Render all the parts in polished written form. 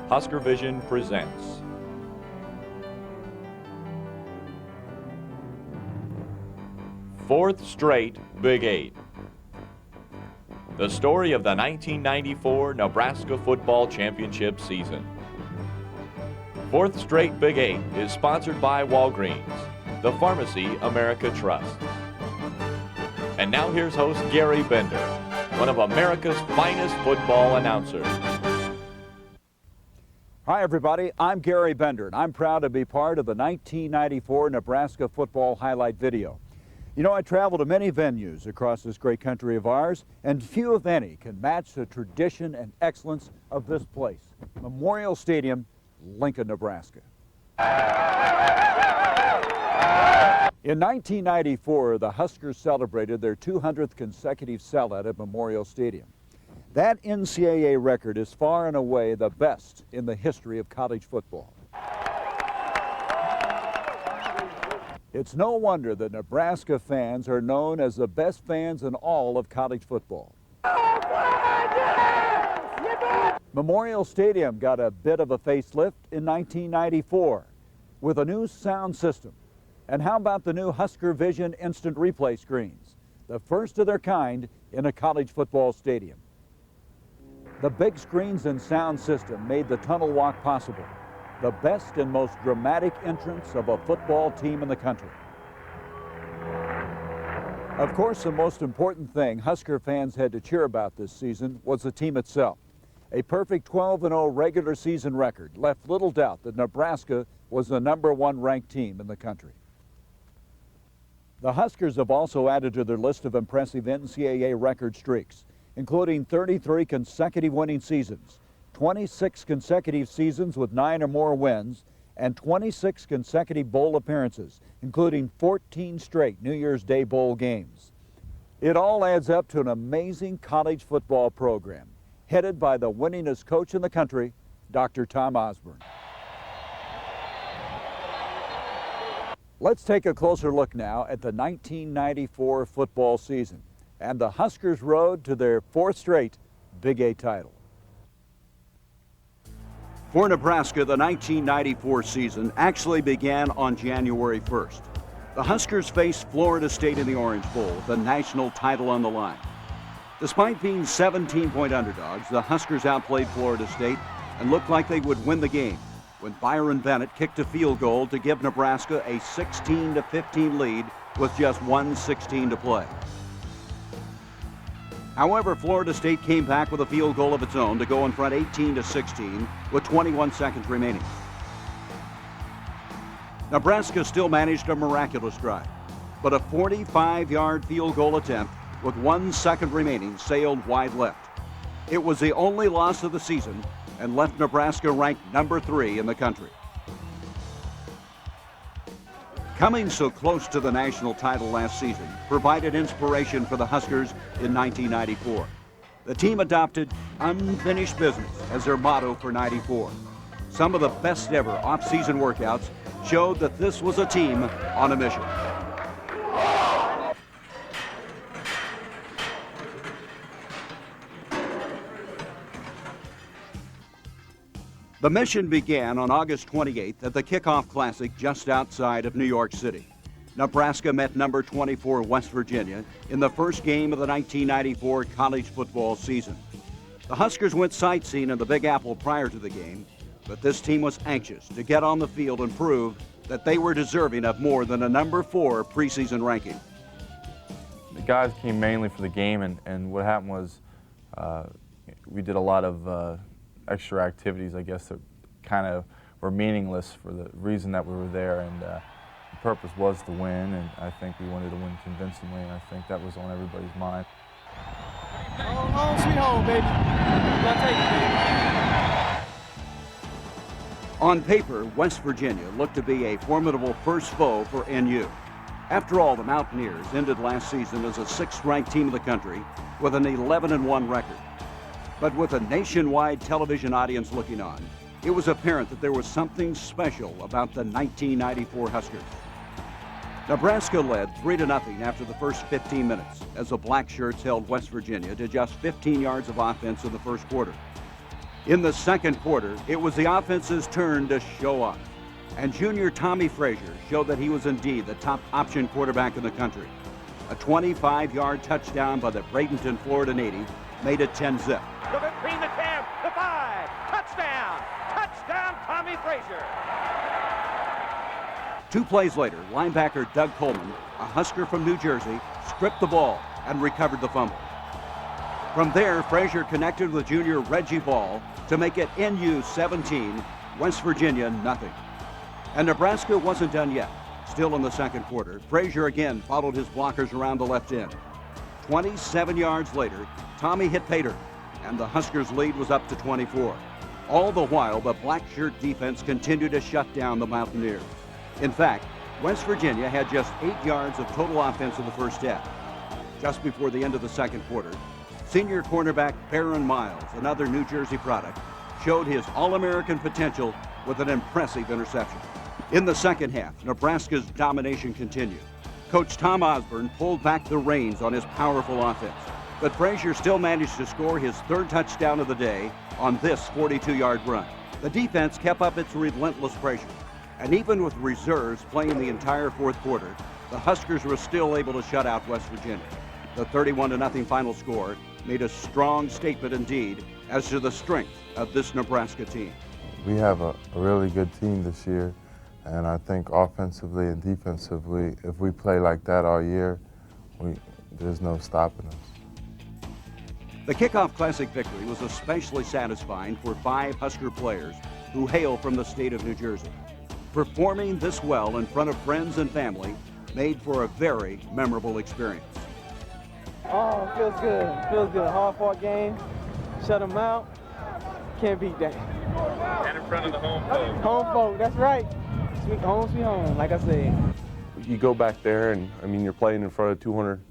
Husker Vision presents Fourth Straight Big 8. The story of the 1994 Nebraska Football Championship season. Fourth Straight Big 8 is sponsored by Walgreens, the pharmacy America trusts. And now here's host Gary Bender, one of America's finest football announcers. Hi everybody, I'm Gary Bender, and I'm proud to be part of the 1994 Nebraska football highlight video. You know, I travel to many venues across this great country of ours, and few, if any, can match the tradition and excellence of this place, Memorial Stadium, Lincoln, Nebraska. In 1994, the Huskers celebrated their 200th consecutive sellout at Memorial Stadium. That NCAA record is far and away the best in the history of college football. It's no wonder that Nebraska fans are known as the best fans in all of college football. Memorial Stadium got a bit of a facelift in 1994 with a new sound system. And how about the new Husker Vision instant replay screens, the first of their kind in a college football stadium? The big screens and sound system made the tunnel walk possible, the best and most dramatic entrance of a football team in the country. Of course, the most important thing Husker fans had to cheer about this season was the team itself. A perfect 12-0 regular season record left little doubt that Nebraska was the #1 ranked team in the country. The Huskers have also added to their list of impressive NCAA record streaks, including 33 consecutive winning seasons, 26 consecutive seasons with 9 or more wins, and 26 consecutive bowl appearances, including 14 straight New Year's Day bowl games. It all adds up to an amazing college football program, headed by the winningest coach in the country, Dr. Tom Osborne. Let's take a closer look now at the 1994 football season and the Huskers' road to their fourth straight Big 8 title. For Nebraska, the 1994 season actually began on January 1st. The Huskers faced Florida State in the Orange Bowl, the national title on the line. Despite being 17-point underdogs, the Huskers outplayed Florida State and looked like they would win the game when Byron Bennett kicked a field goal to give Nebraska a 16-15 lead with just 1:16 to play. However, Florida State came back with a field goal of its own to go in front 18-16 with 21 seconds remaining. Nebraska still managed a miraculous drive, but a 45-yard field goal attempt with 1 second remaining sailed wide left. It was the only loss of the season and left Nebraska ranked #3 in the country. Coming so close to the national title last season provided inspiration for the Huskers in 1994. The team adopted unfinished business as their motto for '94. Some of the best ever off-season workouts showed that this was a team on a mission. The mission began on August 28th at the Kickoff Classic just outside of New York City. Nebraska met number 24 West Virginia in the first game of the 1994 college football season. The Huskers went sightseeing in the Big Apple prior to the game, but this team was anxious to get on the field and prove that they were deserving of more than a #4 preseason ranking. The guys came mainly for the game, and what happened was we did a lot of extra activities, I guess, that kind of were meaningless for the reason that we were there, and the purpose was to win, and I think we wanted to win convincingly, and I think that was on everybody's mind. Home sweet home, baby. We'll take it, baby. On paper, West Virginia looked to be a formidable first foe for NU. After all, the Mountaineers ended last season as a 6th-ranked team of the country with an 11-1 record. But with a nationwide television audience looking on, it was apparent that there was something special about the 1994 Huskers. Nebraska led 3-0 after the first 15 minutes as the Black Shirts held West Virginia to just 15 yards of offense in the first quarter. In the second quarter, it was the offense's turn to show off. And junior Tommy Frazier showed that he was indeed the top option quarterback in the country. A 25-yard touchdown by the Bradenton, Florida native made it 10-zip. The 15, the 10, the 5, touchdown! Touchdown, Tommy Frazier! 2 plays later, linebacker Doug Coleman, a Husker from New Jersey, stripped the ball and recovered the fumble. From there, Frazier connected with junior Reggie Ball to make it NU 17, West Virginia nothing. And Nebraska wasn't done yet. Still in the second quarter, Frazier again followed his blockers around the left end. 27 yards later, Tommy hit pay dirt, and the Huskers' lead was up to 24. All the while, the black shirt defense continued to shut down the Mountaineers. In fact, West Virginia had just 8 yards of total offense in the first half. Just before the end of the second quarter, senior cornerback Baron Miles, another New Jersey product, showed his All-American potential with an impressive interception. In the second half, Nebraska's domination continued. Coach Tom Osborne pulled back the reins on his powerful offense, but Frazier still managed to score his 3rd touchdown of the day on this 42-yard run. The defense kept up its relentless pressure, and even with reserves playing the entire fourth quarter, the Huskers were still able to shut out West Virginia. The 31-0 final score made a strong statement indeed as to the strength of this Nebraska team. We have a really good team this year, and I think offensively and defensively, if we play like that all year, there's no stopping us. The Kickoff Classic victory was especially satisfying for 5 Husker players who hail from the state of New Jersey. Performing this well in front of friends and family made for a very memorable experience. Oh, feels good. Feels good. Hard-fought game. Shut them out. Can't beat that. And in front of the home folks. Home folk, that's right. Sweet home, like I said. You go back there and, I mean, you're playing in front of 200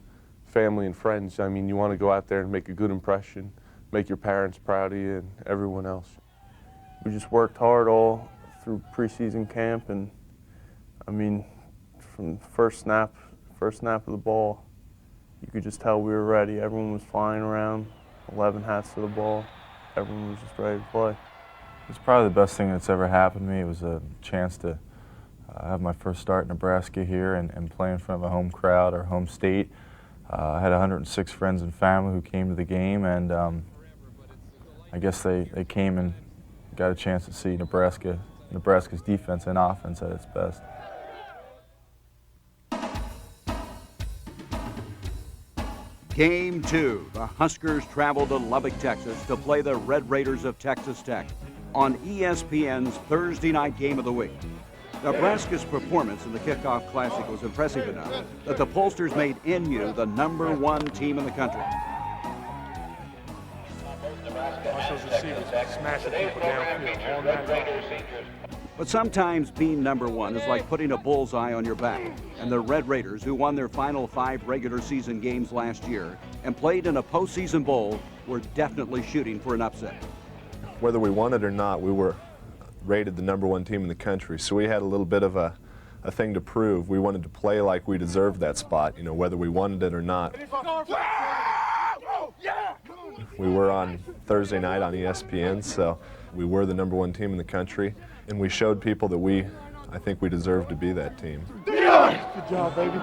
family and friends. I mean, you want to go out there and make a good impression, make your parents proud of you and everyone else. We just worked hard all through preseason camp, and I mean, from the first snap of the ball, you could just tell we were ready. Everyone was flying around, 11 hats to the ball. Everyone was just ready to play. It's probably the best thing that's ever happened to me. It was a chance to have my first start in Nebraska here and play in front of a home crowd, our home state. I had 106 friends and family who came to the game, and I guess they came and got a chance to see Nebraska's defense and offense at its best. Game 2, the Huskers traveled to Lubbock, Texas to play the Red Raiders of Texas Tech on ESPN's Thursday night game of the week. Nebraska's performance in the Kickoff Classic was impressive enough that the pollsters made NU the #1 team in the country. Those receivers smashing people downfield all night long. But sometimes being #1 is like putting a bullseye on your back. And the Red Raiders, who won their final 5 regular season games last year and played in a postseason bowl, were definitely shooting for an upset. Whether we won it or not, we were rated the #1 team in the country, so we had a little bit of a thing to prove. We wanted to play like we deserved that spot, you know, whether we wanted it or not. We were on Thursday night on ESPN, so we were the #1 team in the country, and we showed people that I think we deserved to be that team. Good job, baby.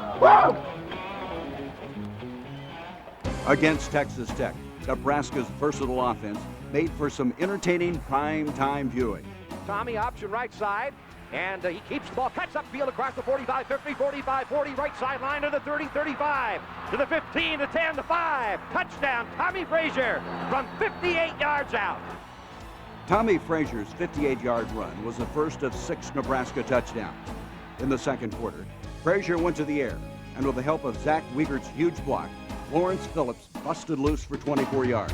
Against Texas Tech, Nebraska's versatile offense made for some entertaining prime-time viewing. Tommy option right side, and he keeps the ball, cuts upfield across the 45, 50, 45, 40, right sideline to the 30, 35, to the 15, the 10, the 5. Touchdown, Tommy Frazier from 58 yards out. Tommy Frazier's 58-yard run was the first of 6 Nebraska touchdowns. In the second quarter, Frazier went to the air, and with the help of Zach Wiegert's huge block, Lawrence Phillips busted loose for 24 yards.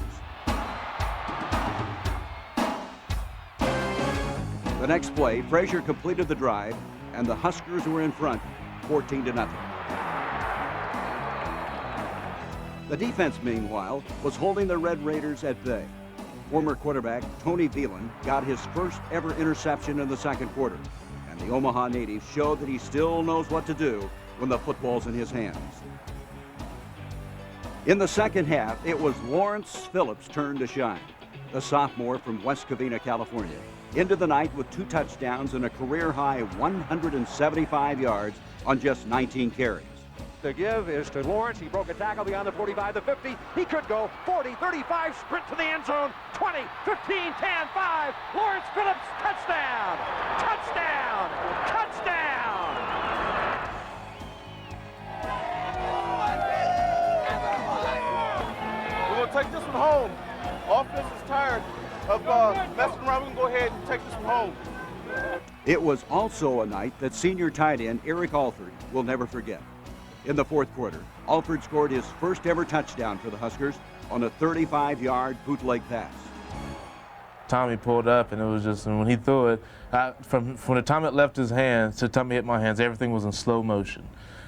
The next play, Frazier completed the drive, and the Huskers were in front, 14-0. The defense, meanwhile, was holding the Red Raiders at bay. Former quarterback Tony Veland got his first ever interception in the second quarter, and the Omaha native showed that he still knows what to do when the football's in his hands. In the second half, it was Lawrence Phillips' turn to shine. the sophomore from West Covina, California, into the night with 2 touchdowns and a career-high 175 yards on just 19 carries. The give is to Lawrence. He broke a tackle beyond the 45, the 50. He could go 40, 35, sprint to the end zone, 20, 15, 10, 5. Lawrence Phillips, touchdown! Touchdown! Touchdown! We're going to take this one home. Offense is tired of messing around. We can go ahead and take this one home. It was also a night that senior tight end Eric Alford will never forget. In the fourth quarter, Alford scored his first ever touchdown for the Huskers on a 35-yard bootleg pass. Tommy pulled up, and it was just, and when he threw it, from the time it left his hands to the time it hit my hands, everything was in slow motion.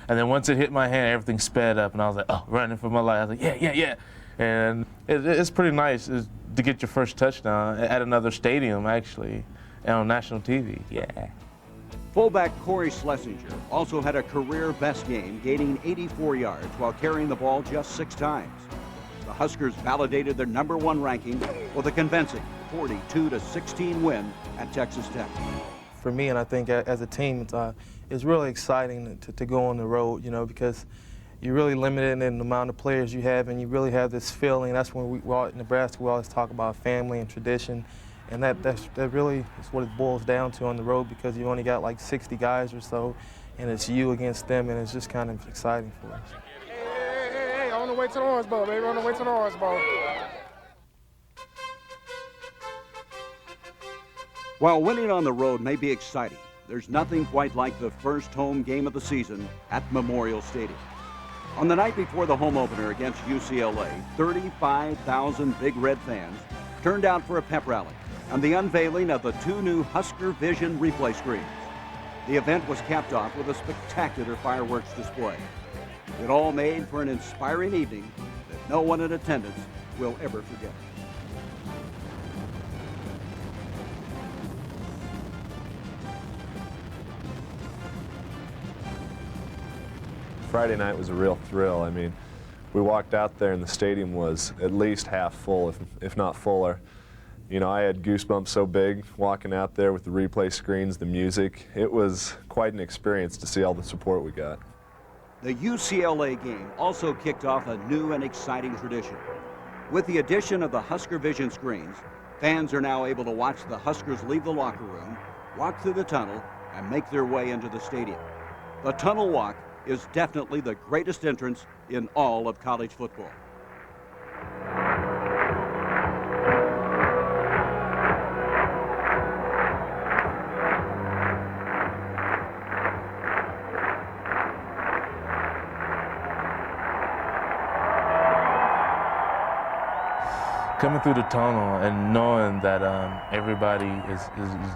And then once it hit my hand, everything sped up, and I was like, oh, running for my life. I was like, yeah. And it's pretty nice to get your first touchdown at another stadium, actually, and on national TV. Yeah. Fullback Corey Schlesinger also had a career best game, gaining 84 yards while carrying the ball just 6 times. The Huskers validated their #1 ranking with a convincing 42-16 win at Texas Tech. For me, and I think as a team, it's really exciting to go on the road, you know, because you're really limited in the amount of players you have, and you really have this feeling. That's when we all, in Nebraska, we always talk about family and tradition. And that really is what it boils down to on the road, because you only got like 60 guys or so, and it's you against them, and it's just kind of exciting for us. Hey, on the way to the Orange Bowl, baby, on the way to the Orange Bowl. While winning on the road may be exciting, there's nothing quite like the first home game of the season at Memorial Stadium. On the night before the home opener against UCLA, 35,000 Big Red fans turned out for a pep rally and the unveiling of the 2 new Husker Vision replay screens. The event was capped off with a spectacular fireworks display. It all made for an inspiring evening that no one in attendance will ever forget. Friday night was a real thrill. I mean, we walked out there and the stadium was at least half full, if not fuller. You know, I had goosebumps so big walking out there with the replay screens, the music. It was quite an experience to see all the support we got. The UCLA game also kicked off a new and exciting tradition. With the addition of the Husker Vision screens, fans are now able to watch the Huskers leave the locker room, walk through the tunnel, and make their way into the stadium. The tunnel walk is definitely the greatest entrance in all of college football. Coming through the tunnel and knowing that everybody is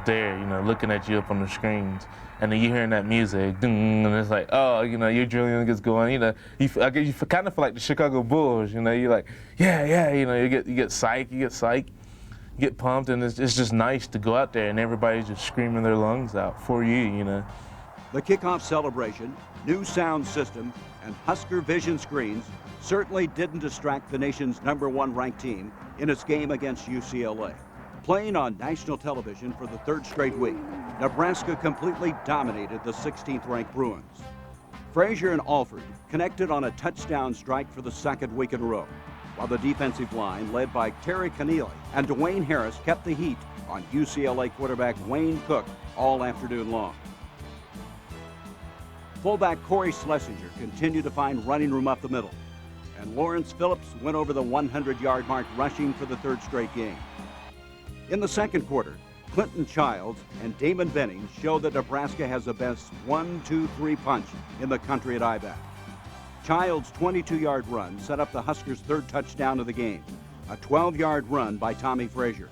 there, you know, looking at you up on the screens, and then you're hearing that music, and it's like, oh, you know, your adrenaline gets going. You know, you kind of feel like the Chicago Bulls. You know, you're like, yeah. You know, you get psyched, you get pumped, and it's just nice to go out there and everybody's just screaming their lungs out for you. You know. The kickoff celebration, new sound system, and Husker Vision screens certainly didn't distract the nation's #1 ranked team in its game against UCLA. Playing on national television for the 3rd straight week, Nebraska completely dominated the 16th ranked Bruins. Frazier and Alford connected on a touchdown strike for the 2nd week in a row, while the defensive line, led by Terry Connealy and Dwayne Harris, kept the heat on UCLA quarterback Wayne Cook all afternoon long. Fullback Corey Schlesinger continued to find running room up the middle, and Lawrence Phillips went over the 100-yard mark rushing for the 3rd straight game. In the second quarter, Clinton Childs and Damon Benning showed that Nebraska has the best 1-2-3 punch in the country at I-back. Childs' 22-yard run set up the Huskers' 3rd touchdown of the game, a 12-yard run by Tommy Frazier.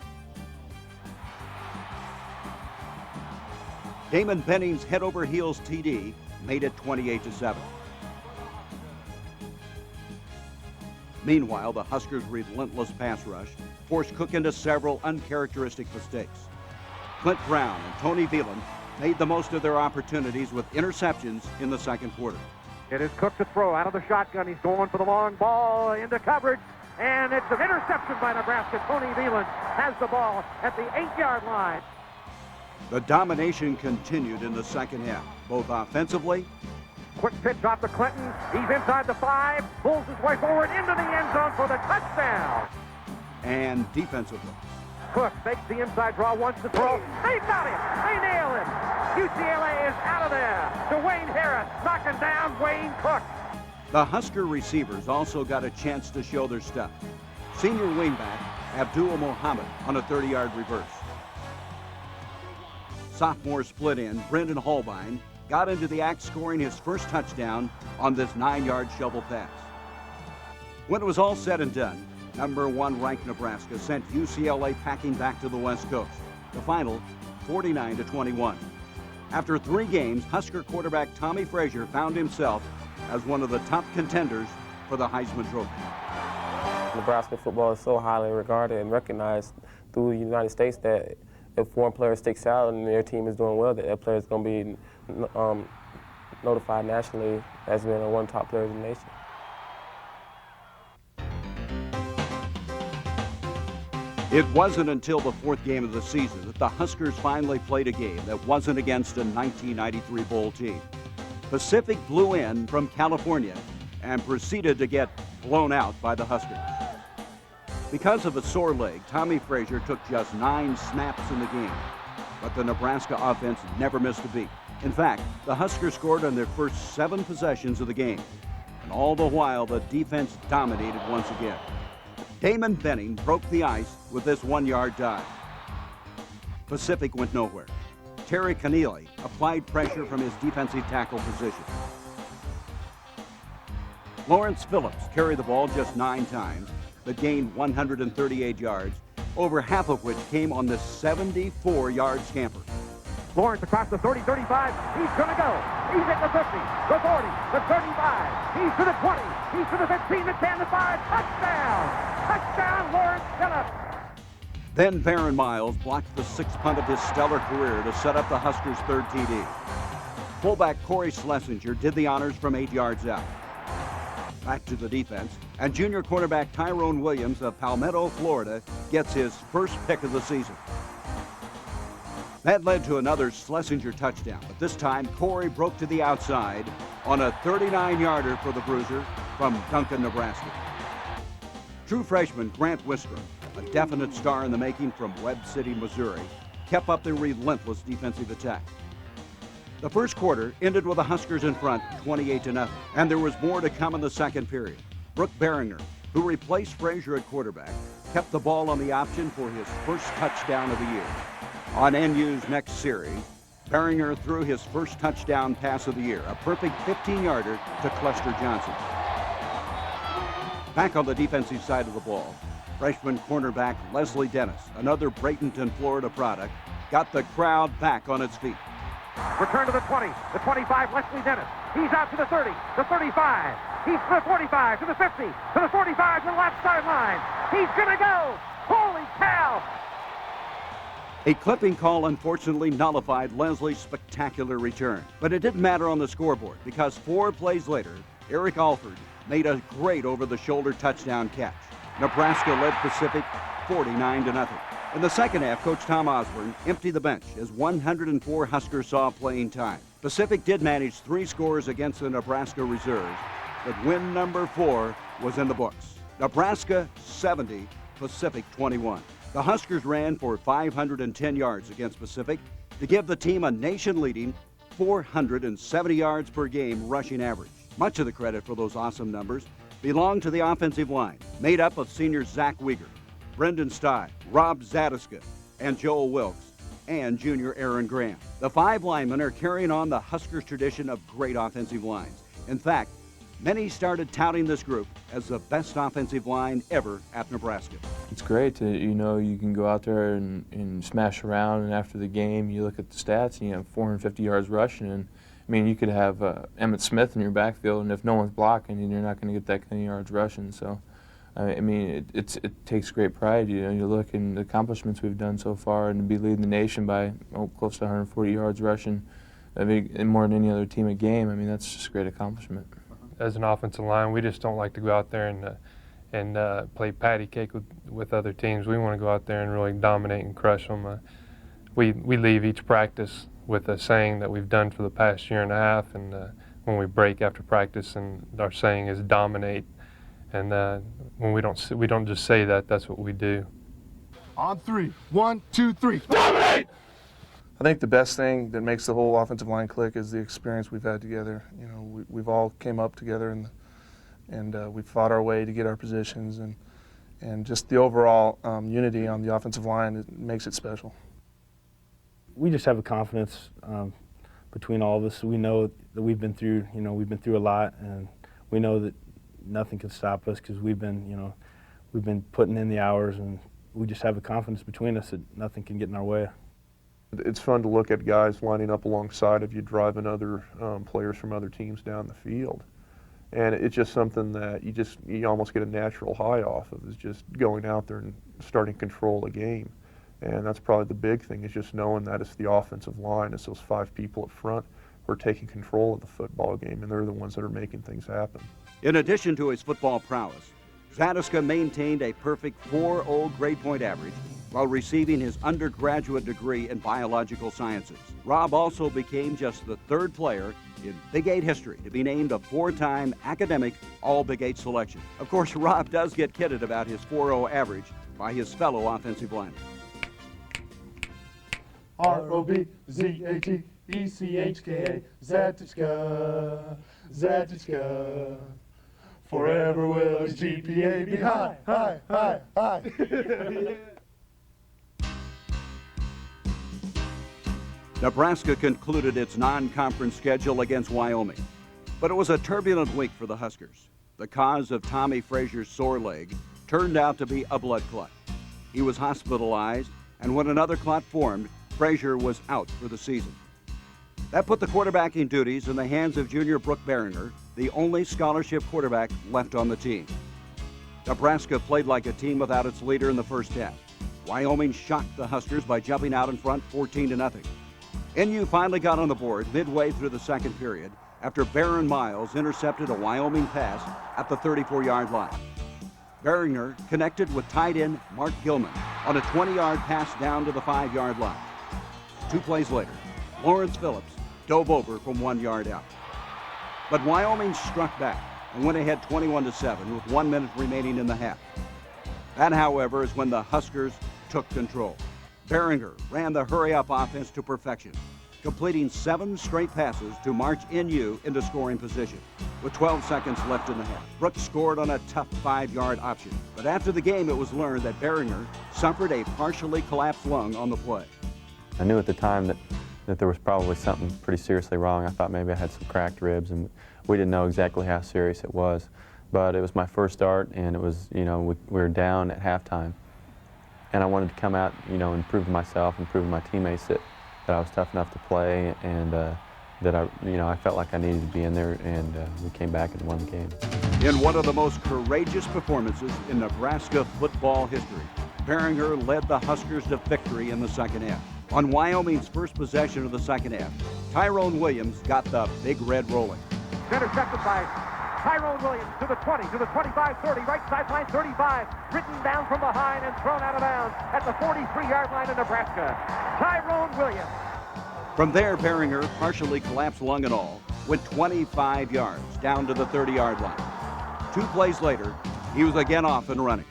Damon Benning's head-over-heels TD made it 28-7. Meanwhile, the Huskers' relentless pass rush forced Cook into several uncharacteristic mistakes. Clint Brown and Tony Veland made the most of their opportunities with interceptions in the second quarter. It is Cook to throw out of the shotgun. He's going for the long ball into coverage. and it's an interception by Nebraska. Tony Veland has the ball at the 8-yard line. The domination continued in the second half, both offensively. Quick pitch off to Clinton. He's inside the 5, pulls his way forward into the end zone for the touchdown. And defensively. Cook fakes the inside draw, wants to throw. They got it. They nail it. UCLA is out of there. Dwayne Harris knocking down Wayne Cook. The Husker receivers also got a chance to show their stuff. Senior wingback Abdul Muhammad on a 30-yard reverse. Sophomore split end Brendan Holbein got into the act, scoring his first touchdown on this 9-yard shovel pass. When it was all said and done, number 1 ranked Nebraska sent UCLA packing back to the West Coast. The final, 49-21. After 3 games, Husker quarterback Tommy Frazier found himself as one of the top contenders for the Heisman Trophy. Nebraska football is so highly regarded and recognized through the United States that if foreign player sticks out and their team is doing well, that player is going to be notified nationally as being one of the top players in the nation. It wasn't until the 4th game of the season that the Huskers finally played a game that wasn't against a 1993 bowl team. Pacific blew in from California and proceeded to get blown out by the Huskers. Because of a sore leg, Tommy Frazier took just 9 snaps in the game, but the Nebraska offense never missed a beat. In fact, the Huskers scored on their first 7 possessions of the game, and all the while the defense dominated once again. Damon Benning broke the ice with this 1-yard dive. Pacific went nowhere. Terry Keneally applied pressure from his defensive tackle position. Lawrence Phillips carried the ball just 9 times, but gained 138 yards, over half of which came on the 74-yard scamper. Lawrence across the 30, 35. He's going to go. He's at the 50, the 40, the 35. He's to the 20. He's to the 15, the 10, the 5. Touchdown! Touchdown, Lawrence Phillips! Then Baron Miles blocked the 6th punt of his stellar career to set up the Huskers' 3rd TD. Fullback Corey Schlesinger did the honors from 8 yards out. Back to the defense, and junior cornerback Tyrone Williams of Palmetto, Florida, gets his first pick of the season. That led to another Schlesinger touchdown, but this time Corey broke to the outside on a 39-yarder for the Bruiser from Duncan, Nebraska. True freshman Grant Wistrom, a definite star in the making from Webb City, Missouri, kept up the relentless defensive attack. The first quarter ended with the Huskers in front, 28-0, and there was more to come in the second period. Brooke Behringer, who replaced Frazier at quarterback, kept the ball on the option for his first touchdown of the year. On NU's next series, Behringer threw his first touchdown pass of the year, a perfect 15-yarder to Cluster Johnson. Back on the defensive side of the ball, freshman cornerback Leslie Dennis, another Bradenton, Florida product, got the crowd back on its feet. Return to the 20, the 25, Leslie Dennis. He's out to the 30, the 35. He's to the 45, to the 50, to the 45, to the left sideline. He's going to go. Holy cow. A clipping call unfortunately nullified Leslie's spectacular return. But it didn't matter on the scoreboard because 4 plays later, Eric Alford made a great over-the-shoulder touchdown catch. Nebraska led Pacific 49-0. In the second half, Coach Tom Osborne emptied the bench as 104 Huskers saw playing time. Pacific did manage 3 scores against the Nebraska reserves, but win number 4 was in the books. Nebraska 70, Pacific 21. The Huskers ran for 510 yards against Pacific to give the team a nation-leading 470 yards per game rushing average. Much of the credit for those awesome numbers belonged to the offensive line, made up of seniors Zach Weger, Brendan Stye, Rob Zadiska, and Joel Wilkes, and junior Aaron Graham. The 5 linemen are carrying on the Huskers tradition of great offensive lines. In fact, many started touting this group as the best offensive line ever at Nebraska. It's great to, you can go out there and smash around, and after the game you look at the stats and you have 450 yards rushing, and you could have Emmett Smith in your backfield, and if no one's blocking, you're not going to get that kind of yards rushing. So, it takes great pride. You look at the accomplishments we've done so far, and to be leading the nation by close to 140 yards rushing, more than any other team a game. That's just a great accomplishment. As an offensive line, we just don't like to go out there and play patty cake with other teams. We want to go out there and really dominate and crush them. We leave each practice with a saying that we've done for the past year and a half, and when we break after practice, and our saying is dominate. And when we don't just say that, that's what we do. On 3, 1, 2, 3, dominate! I think the best thing that makes the whole offensive line click is the experience we've had together. You know, we've all came up together and we fought our way to get our positions, and just the overall unity on the offensive line, it makes it special. We just have a confidence between all of us. We know that we've been through a lot, and we know that nothing can stop us because we've been putting in the hours, and we just have a confidence between us that nothing can get in our way. It's fun to look at guys lining up alongside of you, driving other players from other teams down the field. And it's just something that you almost get a natural high off of, is just going out there and starting to control the game. And that's probably the big thing, is just knowing that it's the offensive line, it's those 5 people up front who are taking control of the football game, and they're the ones that are making things happen. In addition to his football prowess, Zadiska maintained a perfect 4.0 grade point average while receiving his undergraduate degree in biological sciences. Rob also became just the 3rd player in Big 8 history to be named a 4-time academic All-Big 8 selection. Of course, Rob does get kidded about his 4.0 average by his fellow offensive linemen. R-O-B-Z-A-T-E-C-H-K-A, Zadiska, Zadiska. Forever will his GPA be high, high, high, high. Nebraska concluded its non-conference schedule against Wyoming, but it was a turbulent week for the Huskers. The cause of Tommy Frazier's sore leg turned out to be a blood clot. He was hospitalized, and when another clot formed, Frazier was out for the season. That put the quarterbacking duties in the hands of junior Brooke Behringer, the only scholarship quarterback left on the team. Nebraska played like a team without its leader in the first half. Wyoming shocked the Huskers by jumping out in front 14-0. NU finally got on the board midway through the second period after Baron Miles intercepted a Wyoming pass at the 34-yard line. Behringer connected with tight end Mark Gilman on a 20-yard pass down to the 5-yard line. 2 plays later, Lawrence Phillips dove over from 1 yard out. But Wyoming struck back and went ahead 21-7 with 1 minute remaining in the half. That, however, is when the Huskers took control. Behringer ran the hurry-up offense to perfection, completing 7 straight passes to march NU into scoring position. With 12 seconds left in the half, Brooks scored on a tough 5-yard option. But after the game, it was learned that Behringer suffered a partially collapsed lung on the play. I knew at the time that there was probably something pretty seriously wrong. I thought maybe I had some cracked ribs, and we didn't know exactly how serious it was. But it was my first start, and it was, we were down at halftime. And I wanted to come out, and prove to myself and prove to my teammates that I was tough enough to play, and that I felt like I needed to be in there, and we came back and won the game. In one of the most courageous performances in Nebraska football history, Behringer led the Huskers to victory in the second half. On Wyoming's first possession of the second half, Tyrone Williams got the Big Red rolling. Intercepted by Tyrone Williams to the 20, to the 25, 30, right sideline 35, written down from behind and thrown out of bounds at the 43-yard line of Nebraska. Tyrone Williams. From there, Behringer, partially collapsed lung and all, went 25 yards down to the 30-yard line. 2 plays later, he was again off and running.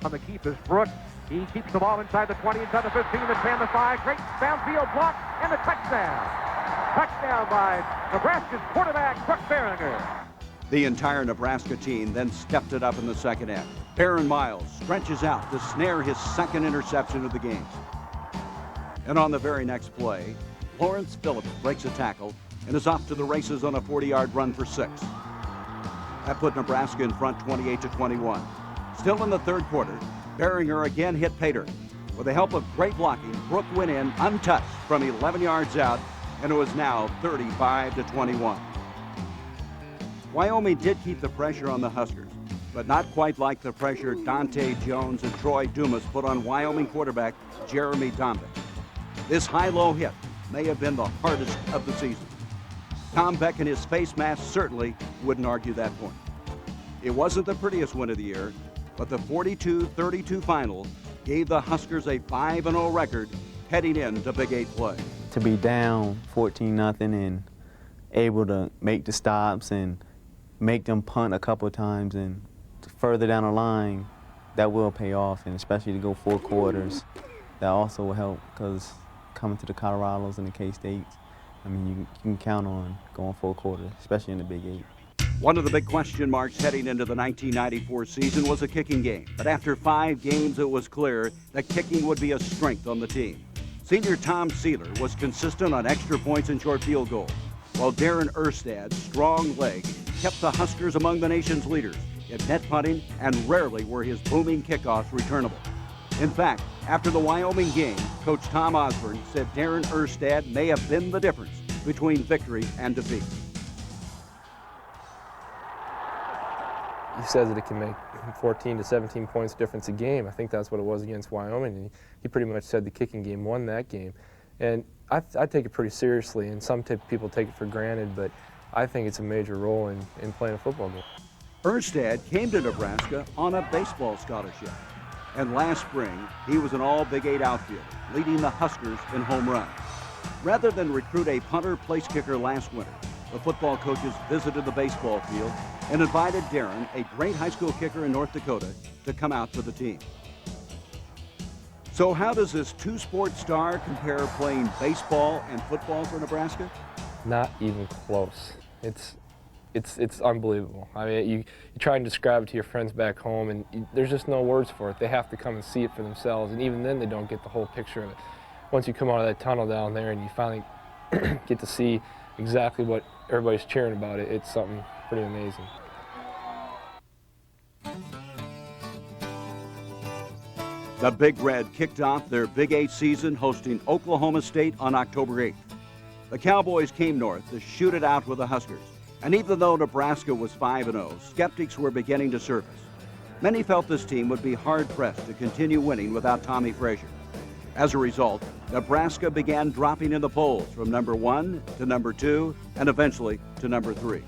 On the keep is Brooks. He keeps the ball inside the 20, inside the 15, the 10, the 5. Great downfield block and a touchdown. Touchdown by Nebraska's quarterback, Brooke Behringer. The entire Nebraska team then stepped it up in the second half. Baron Miles stretches out to snare his second interception of the game. And on the very next play, Lawrence Phillips breaks a tackle and is off to the races on a 40-yard run for 6. That put Nebraska in front 28-21. Still in the third quarter, Behringer again hit Pater. With the help of great blocking, Brooke went in untouched from 11 yards out, and it was now 35-21. Wyoming did keep the pressure on the Huskers, but not quite like the pressure Dante Jones and Troy Dumas put on Wyoming quarterback Jeremy Dombeck. This high-low hit may have been the hardest of the season. Dombeck and his face mask certainly wouldn't argue that point. It wasn't the prettiest win of the year, but the 42-32 final gave the Huskers a 5-0 record heading into Big 8 play. To be down 14-0 and able to make the stops and make them punt a couple of times and further down the line, that will pay off, and especially to go 4 quarters, that also will help, because coming to the Colorados and the K-States, I mean, you can count on going 4 quarters, especially in the Big 8. One of the big question marks heading into the 1994 season was a kicking game. But after 5 games, it was clear that kicking would be a strength on the team. Senior Tom Sealer was consistent on extra points and short field goals, while Darren Erstad's strong leg kept the Huskers among the nation's leaders in net punting, and rarely were his booming kickoffs returnable. In fact, after the Wyoming game, Coach Tom Osborne said Darren Erstad may have been the difference between victory and defeat. He says that it can make 14 to 17 points difference a game. I think that's what it was against Wyoming. And he pretty much said the kicking game won that game. And I take it pretty seriously, and some people take it for granted, but I think it's a major role in playing a football game. Erstad came to Nebraska on a baseball scholarship. And last spring, he was an all-Big 8 outfielder, leading the Huskers in home runs. Rather than recruit a punter place kicker last winter, the football coaches visited the baseball field and invited Darren, a great high school kicker in North Dakota, to come out for the team. So how does this 2-sport star compare playing baseball and football for Nebraska? Not even close. It's unbelievable. I mean, you try and describe it to your friends back home, and there's just no words for it. They have to come and see it for themselves, and even then they don't get the whole picture of it. Once you come out of that tunnel down there and you finally get to see exactly what everybody's cheering about, it's something pretty amazing. The Big Red kicked off their Big 8 season hosting Oklahoma State on October 8th. The Cowboys came north to shoot it out with the Huskers. And even though Nebraska was 5-0, skeptics were beginning to surface. Many felt this team would be hard-pressed to continue winning without Tommy Frazier. As a result, Nebraska began dropping in the polls from number 1 to number 2 and eventually to number 3.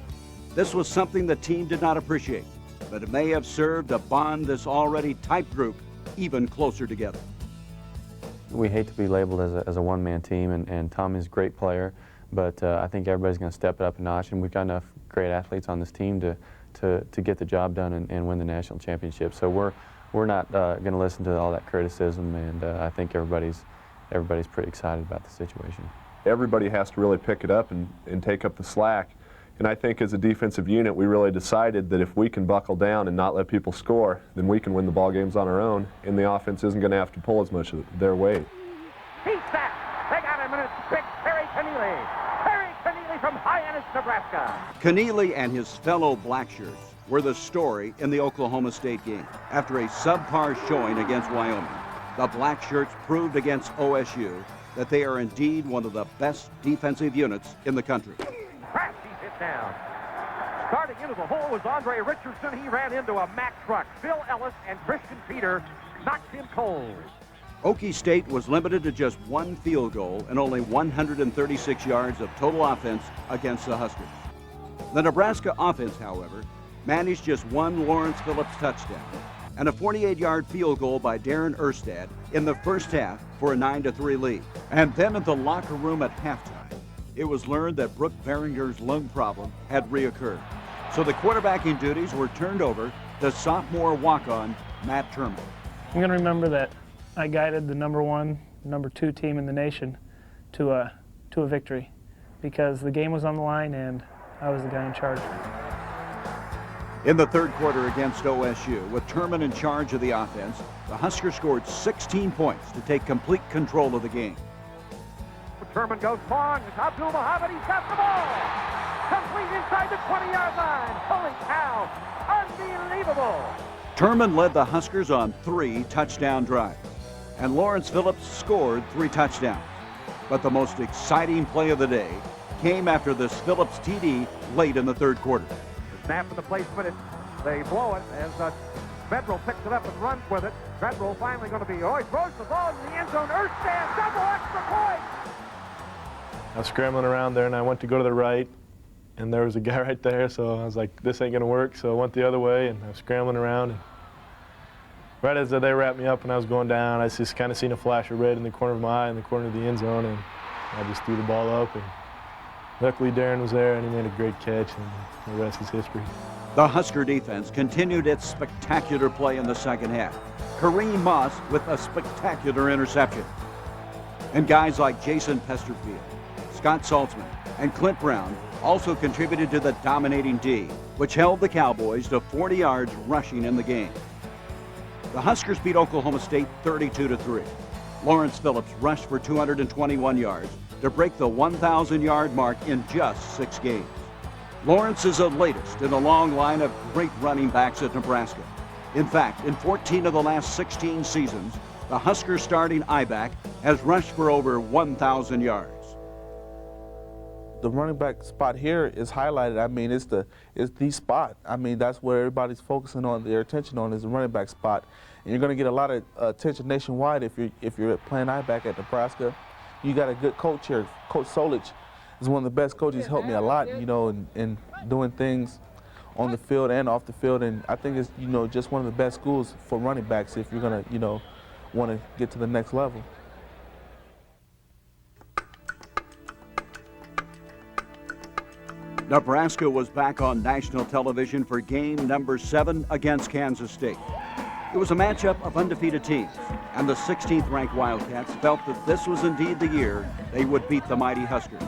This was something the team did not appreciate, but it may have served to bond this already tight group even closer together. We hate to be labeled as a one-man team, and Tommy's a great player, but I think everybody's going to step it up a notch, and we've got enough great athletes on this team to get the job done and win the national championship. So we're not going to listen to all that criticism, and I think everybody's pretty excited about the situation. Everybody has to really pick it up and take up the slack. And I think as a defensive unit, we really decided that if we can buckle down and not let people score, then we can win the ball games on our own, and the offense isn't going to have to pull as much of their weight. He's set. They got him, and it's big Terry Keneally. Terry Keneally from Hyannis, Nebraska. Keneally and his fellow Blackshirts were the story in the Oklahoma State game. After a subpar showing against Wyoming, the Blackshirts proved against OSU that they are indeed one of the best defensive units in the country. Crash, he's hit down. Starting into the hole was Andre Richardson. He ran into a Mack truck. Phil Ellis and Christian Peter knocked him cold. Okie State was limited to just 1 field goal and only 136 yards of total offense against the Huskers. The Nebraska offense, however, managed just 1 Lawrence Phillips touchdown and a 48-yard field goal by Darren Erstad in the first half for a 9-3 lead. And then at the locker room at halftime, it was learned that Brooke Behringer's lung problem had reoccurred. So the quarterbacking duties were turned over to sophomore walk-on Matt Turman. I'm going to remember that I guided the number 1, number 2 team in the nation to a victory because the game was on the line and I was the guy in charge. In the third quarter against OSU, with Turman in charge of the offense, the Huskers scored 16 points to take complete control of the game. Turman goes long. It's Abdul Muhammad. He's got the ball. Complete inside the 20-yard line. Holy cow. Unbelievable. Turman led the Huskers on 3 touchdown drives, and Lawrence Phillips scored 3 touchdowns. But the most exciting play of the day came after this Phillips TD late in the third quarter. The snap and the placement, they blow it as Federal picks it up and runs with it. Federal finally going to be, he throws the ball in the end zone. Erstad, double extra point. I was scrambling around there, and I went to go to the right, and there was a guy right there, so I was like, this ain't gonna work, so I went the other way, and I was scrambling around, and right as they wrapped me up and I was going down, I just kind of seen a flash of red in the corner of my eye in the corner of the end zone, and I just threw the ball up, and luckily Darren was there, and he made a great catch, and the rest is history. The Husker defense continued its spectacular play in the second half. Kareem Moss with a spectacular interception. And guys like Jason Pesterfield, Scott Saltzman, and Clint Brown also contributed to the dominating D, which held the Cowboys to 40 yards rushing in the game. The Huskers beat Oklahoma State 32-3. Lawrence Phillips rushed for 221 yards to break the 1,000-yard mark in just 6 games. Lawrence is the latest in a long line of great running backs at Nebraska. In fact, in 14 of the last 16 seasons, the Huskers starting I-back has rushed for over 1,000 yards. The running back spot here is highlighted. I mean, it's the spot. I mean, that's where everybody's focusing on their attention on is the running back spot. And you're going to get a lot of attention nationwide if you're playing I-back at Nebraska. You got a good coach here. Coach Solich is one of the best coaches. He's helped me a lot, you know, in doing things on the field and off the field. And I think it's, you know, just one of the best schools for running backs if you're going to, you know, want to get to the next level. Nebraska was back on national television for game number 7 against Kansas State. It was a matchup of undefeated teams, and the 16th ranked Wildcats felt that this was indeed the year they would beat the mighty Huskers.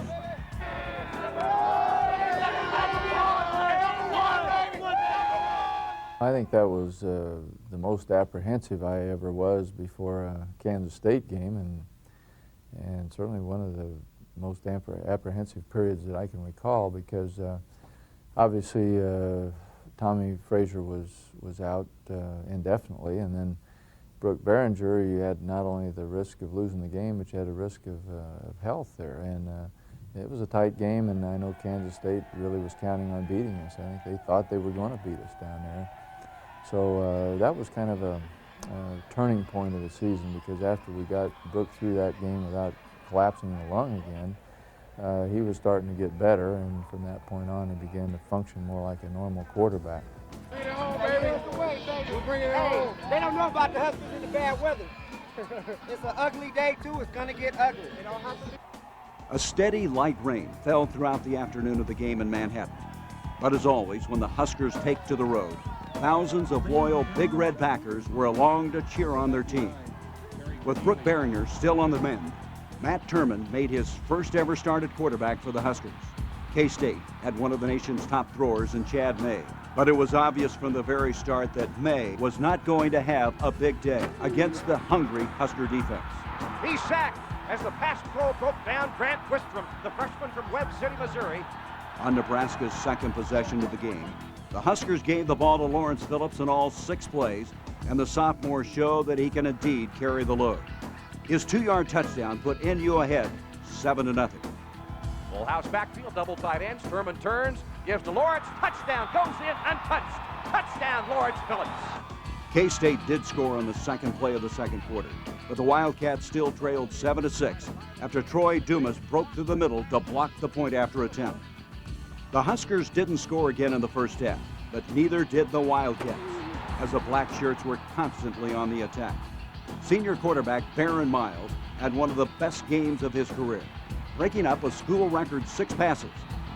I think that was the most apprehensive I ever was before a Kansas State game, and certainly one of the most apprehensive periods that I can recall, because obviously Tommy Frazier was out indefinitely, and then Brooke Behringer, you had not only the risk of losing the game, but you had a risk of health there, and it was a tight game, and I know Kansas State really was counting on beating us. I think they thought they were going to beat us down there. So that was kind of a turning point of the season, because after we got Brooke through that game without collapsing the lung again, he was starting to get better, and from that point on he began to function more like a normal quarterback. Bring it home, baby. We'll bring it home. They don't know about the Huskers in the bad weather. It's an ugly day too. It's gonna get ugly. They don't have to. A steady light rain fell throughout the afternoon of the game in Manhattan. But as always, when the Huskers take to the road, thousands of loyal Big Red backers were along to cheer on their team. With Brooke Behringer still on the mend, Matt Turman made his first ever start at quarterback for the Huskers. K-State had one of the nation's top throwers in Chad May, but it was obvious from the very start that May was not going to have a big day against the hungry Husker defense. He's sacked as the pass throw broke down Grant Twistrom, the freshman from Webb City, Missouri. On Nebraska's second possession of the game, the Huskers gave the ball to Lawrence Phillips in all 6 plays, and the sophomore showed that he can indeed carry the load. His 2-yard touchdown put NU ahead 7-0. Full house backfield, double tight ends. Turman turns, gives to Lawrence. Touchdown, goes in untouched. Touchdown, Lawrence Phillips. K-State did score on the second play of the second quarter, but the Wildcats still trailed 7-6 after Troy Dumas broke through the middle to block the point after attempt. The Huskers didn't score again in the first half, but neither did the Wildcats, as the Black Shirts were constantly on the attack. Senior quarterback Baron Miles had one of the best games of his career, breaking up a school record 6 passes.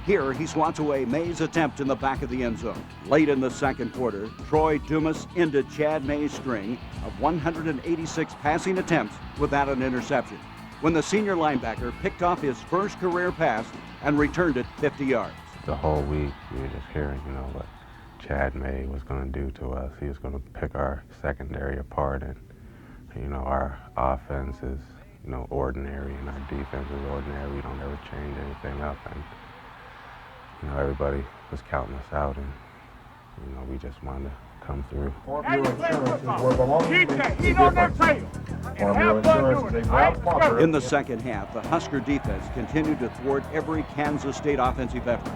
Here, he swats away May's attempt in the back of the end zone. Late in the second quarter, Troy Dumas ended Chad May's string of 186 passing attempts without an interception, when the senior linebacker picked off his first career pass and returned it 50 yards. The whole week, we were just hearing, you know, what Chad May was going to do to us. He was going to pick our secondary apart, and, you know, our offense is, you know, ordinary, and our defense is ordinary. We don't ever change anything up, and, you know, everybody was counting us out, and, you know, we just wanted to come through. In the second half, the Husker defense continued to thwart every Kansas State offensive effort.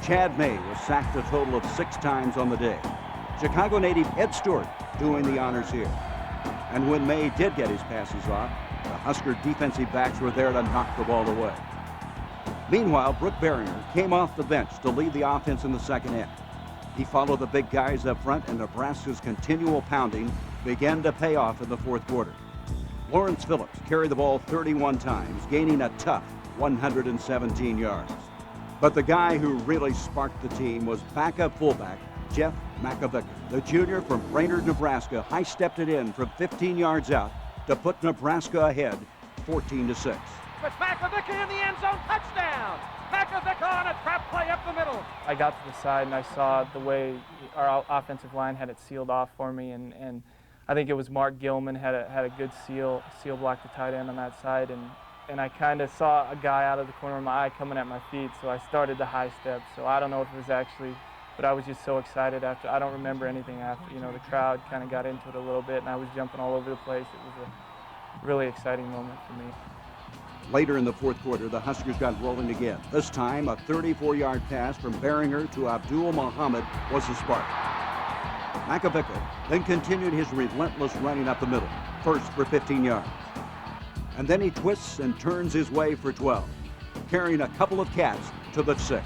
Chad May was sacked a total of 6 times on the day. Chicago native Ed Stewart doing the honors here. And when May did get his passes off, the Husker defensive backs were there to knock the ball away. Meanwhile, Brooke Berringer came off the bench to lead the offense in the second half. He followed the big guys up front, and Nebraska's continual pounding began to pay off in the fourth quarter. Lawrence Phillips carried the ball 31 times, gaining a tough 117 yards. But the guy who really sparked the team was backup fullback Jeff McAvicker. The junior from Brainerd, Nebraska, high-stepped it in from 15 yards out to put Nebraska ahead 14-6. It's McAvicker in the end zone, touchdown! McAvicker on a trap play up the middle. I got to the side and I saw the way our offensive line had it sealed off for me, and I think it was Mark Gilman had a good seal block the tight end on that side, and I kind of saw a guy out of the corner of my eye coming at my feet, so I started the high step. So I don't know if it was actually, but I was just so excited after. I don't remember anything after. You know, the crowd kind of got into it a little bit, and I was jumping all over the place. It was a really exciting moment for me. Later in the fourth quarter, the Huskers got rolling again. This time, a 34-yard pass from Berringer to Abdul Muhammad was the spark. McAvicker then continued his relentless running up the middle, first for 15 yards. And then he twists and turns his way for 12, carrying a couple of cats to the 6.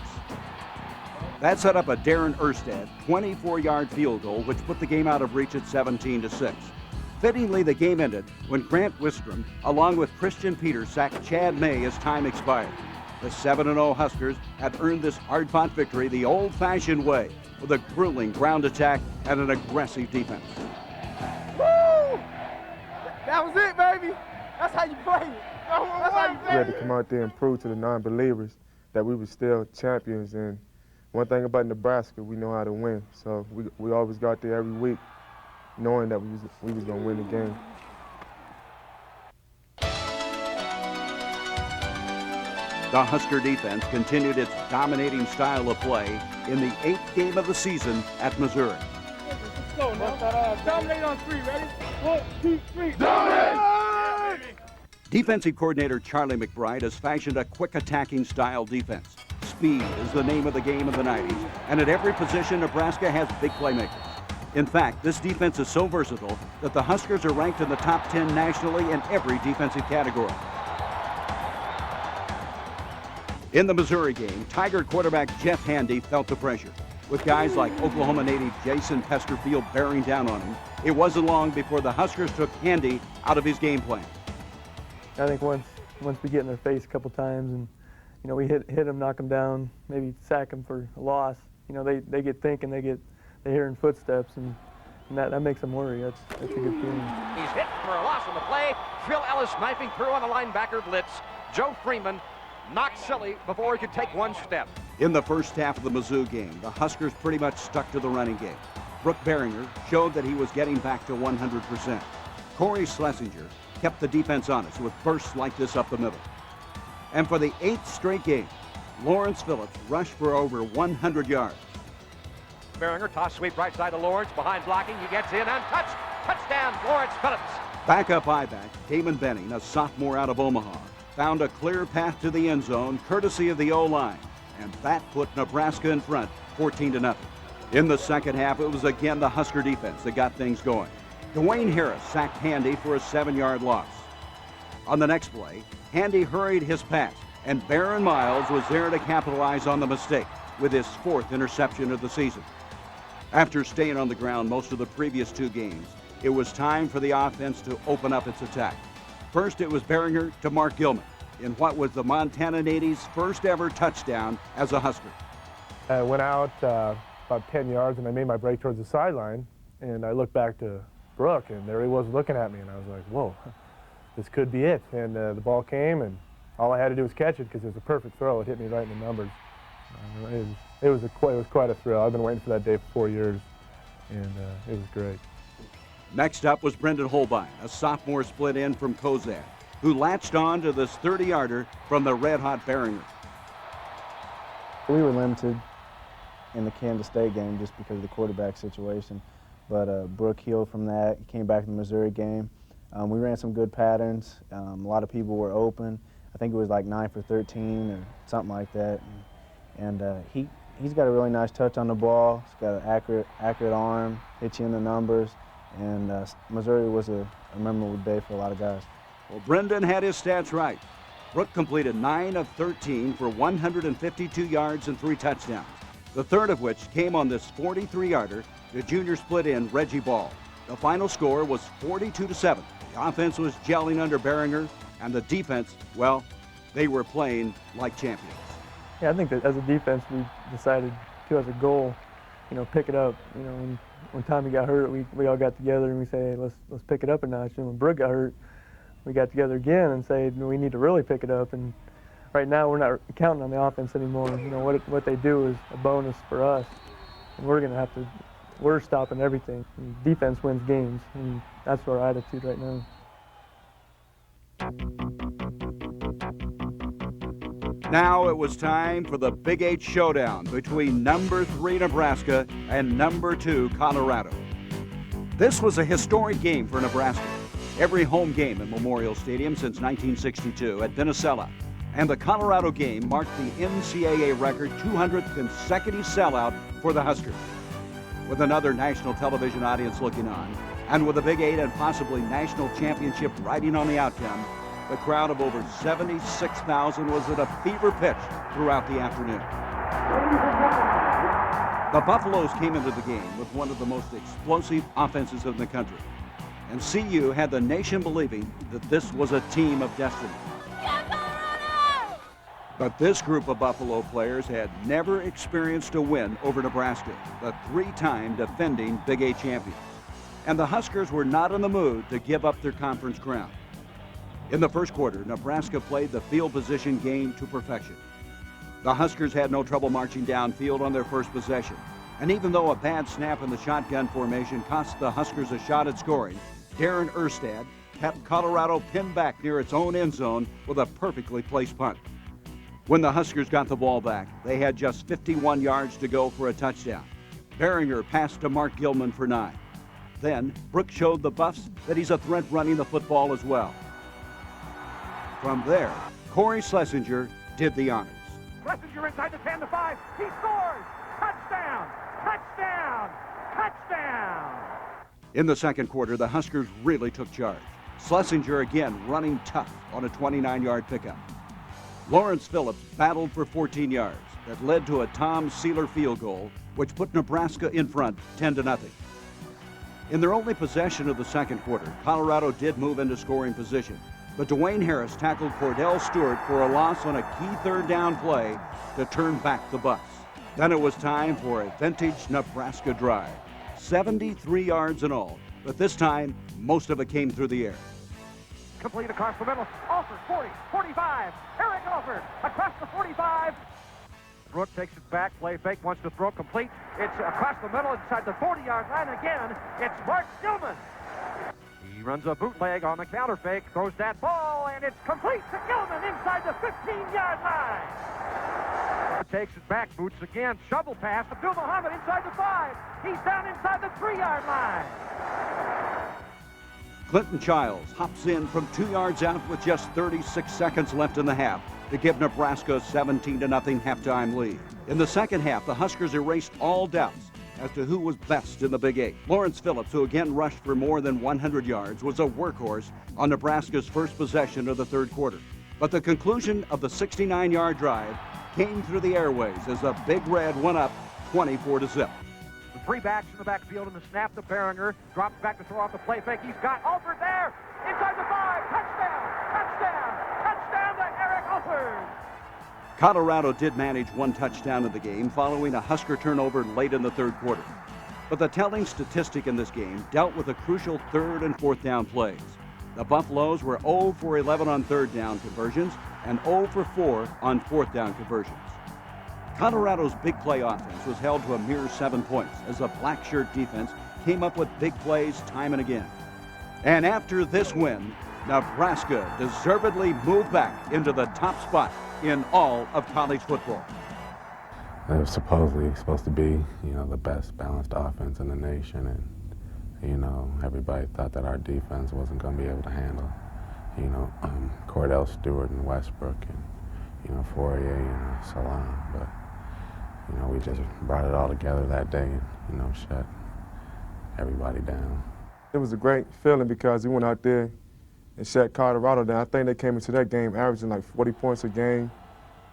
That set up a Darren Erstad 24-yard field goal, which put the game out of reach at 17-6. Fittingly, the game ended when Grant Wistrom, along with Christian Peters, sacked Chad May as time expired. The 7-0 Huskers had earned this hard-fought victory the old-fashioned way, with a grueling ground attack and an aggressive defense. Woo! That was it, baby. That's how you play it. That's how you play it. We had to come out there and prove to the non-believers that we were still champions. And one thing about Nebraska, we know how to win. So we always got there every week knowing that we was going to win the game. The Husker defense continued its dominating style of play in the 8th game of the season at Missouri. Let's go now. Dominate on 3, ready? 1, 2, 3, dominate! Defensive coordinator Charlie McBride has fashioned a quick attacking style defense. Speed is the name of the game in the 90s, and at every position, Nebraska has big playmakers. In fact, this defense is so versatile that the Huskers are ranked in the top 10 nationally in every defensive category. In the Missouri game, Tiger quarterback Jeff Handy felt the pressure. With guys like Oklahoma native Jason Pesterfield bearing down on him, it wasn't long before the Huskers took Handy out of his game plan. I think once we get in their face a couple times and, you know, we hit him, knock him down, maybe sack him for a loss, you know, they get thinking, they're hearing footsteps, and that makes them worry. That's a good feeling. He's hit for a loss on the play. Phil Ellis knifing through on the linebacker blitz. Joe Freeman knocked silly before he could take one step. In the first half of the Mizzou game, the Huskers pretty much stuck to the running game. Brooke Berringer showed that he was getting back to 100%. Corey Schlesinger kept the defense honest with bursts like this up the middle. And for the 8th straight game, Lawrence Phillips rushed for over 100 yards. Berringer toss sweep right side to Lawrence, behind blocking, he gets in untouched. Touchdown, Lawrence Phillips. Backup I-back Damon Benning, a sophomore out of Omaha, found a clear path to the end zone courtesy of the O-line, and that put Nebraska in front 14-0. In the second half, it was again the Husker defense that got things going. Dwayne Harris sacked Handy for a 7-yard loss. On the next play, Handy hurried his pass, and Baron Miles was there to capitalize on the mistake with his 4th interception of the season. After staying on the ground most of the previous 2 games, it was time for the offense to open up its attack. First, it was Berringer to Mark Gilman in what was the Montana native's first ever touchdown as a Husker. I went out about 10 yards, and I made my break towards the sideline, and I looked back to Brooke, and there he was looking at me, and I was like, whoa, this could be it. And the ball came, and all I had to do was catch it because it was a perfect throw. It hit me right in the numbers. It was quite a thrill. I've been waiting for that day for 4 years, and it was great. Next up was Brendan Holbein, a sophomore split end from Kozad, who latched on to this 30-yarder from the red-hot Berringer. We were limited in the Kansas State game just because of the quarterback situation, but Brooke healed from that. He came back in the Missouri game. We ran some good patterns. A lot of people were open. I think it was like 9 for 13 or something like that. And he's got a really nice touch on the ball. He's got an accurate arm, hits you in the numbers. And Missouri was a memorable day for a lot of guys. Well, Brendan had his stats right. Brooke completed 9 of 13 for 152 yards and 3 touchdowns, the third of which came on this 43-yarder to junior split-end Reggie Ball. The final score was 42-7. The offense was gelling under Behringer, and the defense, well, they were playing like champions. Yeah, I think that as a defense, we decided to, as a goal, pick it up. When Tommy got hurt, we all got together and we say, hey, let's pick it up a notch. And when Brooke got hurt, we got together again and said, we need to really pick it up. And right now, we're not counting on the offense anymore. What they do is a bonus for us, and we're stopping everything. And defense wins games, and that's our attitude right now. Now it was time for the Big 8 showdown between number 3 Nebraska and number 2 Colorado. This was a historic game for Nebraska. Every home game at Memorial Stadium since 1962 had been a sellout, and the Colorado game marked the NCAA record 200th consecutive sellout for the Huskers. With another national television audience looking on, and with the Big 8 and possibly national championship riding on the outcome, the crowd of over 76,000 was at a fever pitch throughout the afternoon. The Buffaloes came into the game with one of the most explosive offenses in the country, and CU had the nation believing that this was a team of destiny. But this group of Buffalo players had never experienced a win over Nebraska, the 3-time defending Big 8 champions. And the Huskers were not in the mood to give up their conference crown. In the first quarter, Nebraska played the field position game to perfection. The Huskers had no trouble marching downfield on their first possession. And even though a bad snap in the shotgun formation cost the Huskers a shot at scoring, Darren Erstad kept Colorado pinned back near its own end zone with a perfectly placed punt. When the Huskers got the ball back, they had just 51 yards to go for a touchdown. Behringer passed to Mark Gilman for 9. Then, Brooks showed the Buffs that he's a threat running the football as well. From there, Corey Schlesinger did the honors. Schlesinger inside the 10 to 5. He scores! Touchdown! Touchdown! Touchdown! In the second quarter, the Huskers really took charge. Schlesinger again running tough on a 29-yard pickup. Lawrence Phillips battled for 14 yards that led to a Tom Sealer field goal, which put Nebraska in front 10-0. In their only possession of the second quarter, Colorado did move into scoring position, but Dwayne Harris tackled Cordell Stewart for a loss on a key third down play to turn back the bus. Then it was time for a vintage Nebraska drive. 73 yards in all, but this time, most of it came through the air. Complete across the middle. Alford, 40, 45. Eric Alford across the 45. Brooke takes it back. Play fake, wants to throw complete. It's across the middle inside the 40-yard line again. It's Mark Gilman. He runs a bootleg on the counter fake, throws that ball, and it's complete to Gilman inside the 15-yard line. Takes it back, boots again, shovel pass. Abdul Muhammad inside the 5. He's down inside the 3-yard line. Clinton Childs hops in from 2 yards out with just 36 seconds left in the half to give Nebraska a 17-0 halftime lead. In the second half, the Huskers erased all doubts as to who was best in the Big 8. Lawrence Phillips, who again rushed for more than 100 yards, was a workhorse on Nebraska's first possession of the third quarter. But the conclusion of the 69-yard drive came through the airways as the Big Red went up 24-0. The 3 backs in the backfield, and the snap to Behringer. Drops back to throw off the play fake. He's got Alford there. Inside the 5. Touchdown! Touchdown! Touchdown to Eric Alford! Colorado did manage one touchdown in the game following a Husker turnover late in the third quarter. But the telling statistic in this game dealt with the crucial third and fourth down plays. The Buffaloes were 0 for 11 on third down conversions and 0 for 4 on fourth down conversions. Colorado's big play offense was held to a mere 7 points as the black shirt defense came up with big plays time and again. And after this win, Nebraska deservedly moved back into the top spot in all of college football. It was supposed to be, the best balanced offense in the nation, and everybody thought that our defense wasn't going to be able to handle, Cordell Stewart and Westbrook and Fourier and Salam, but we just brought it all together that day and shut everybody down. It was a great feeling because we went out there and shut Colorado down. I think they came into that game averaging like 40 points a game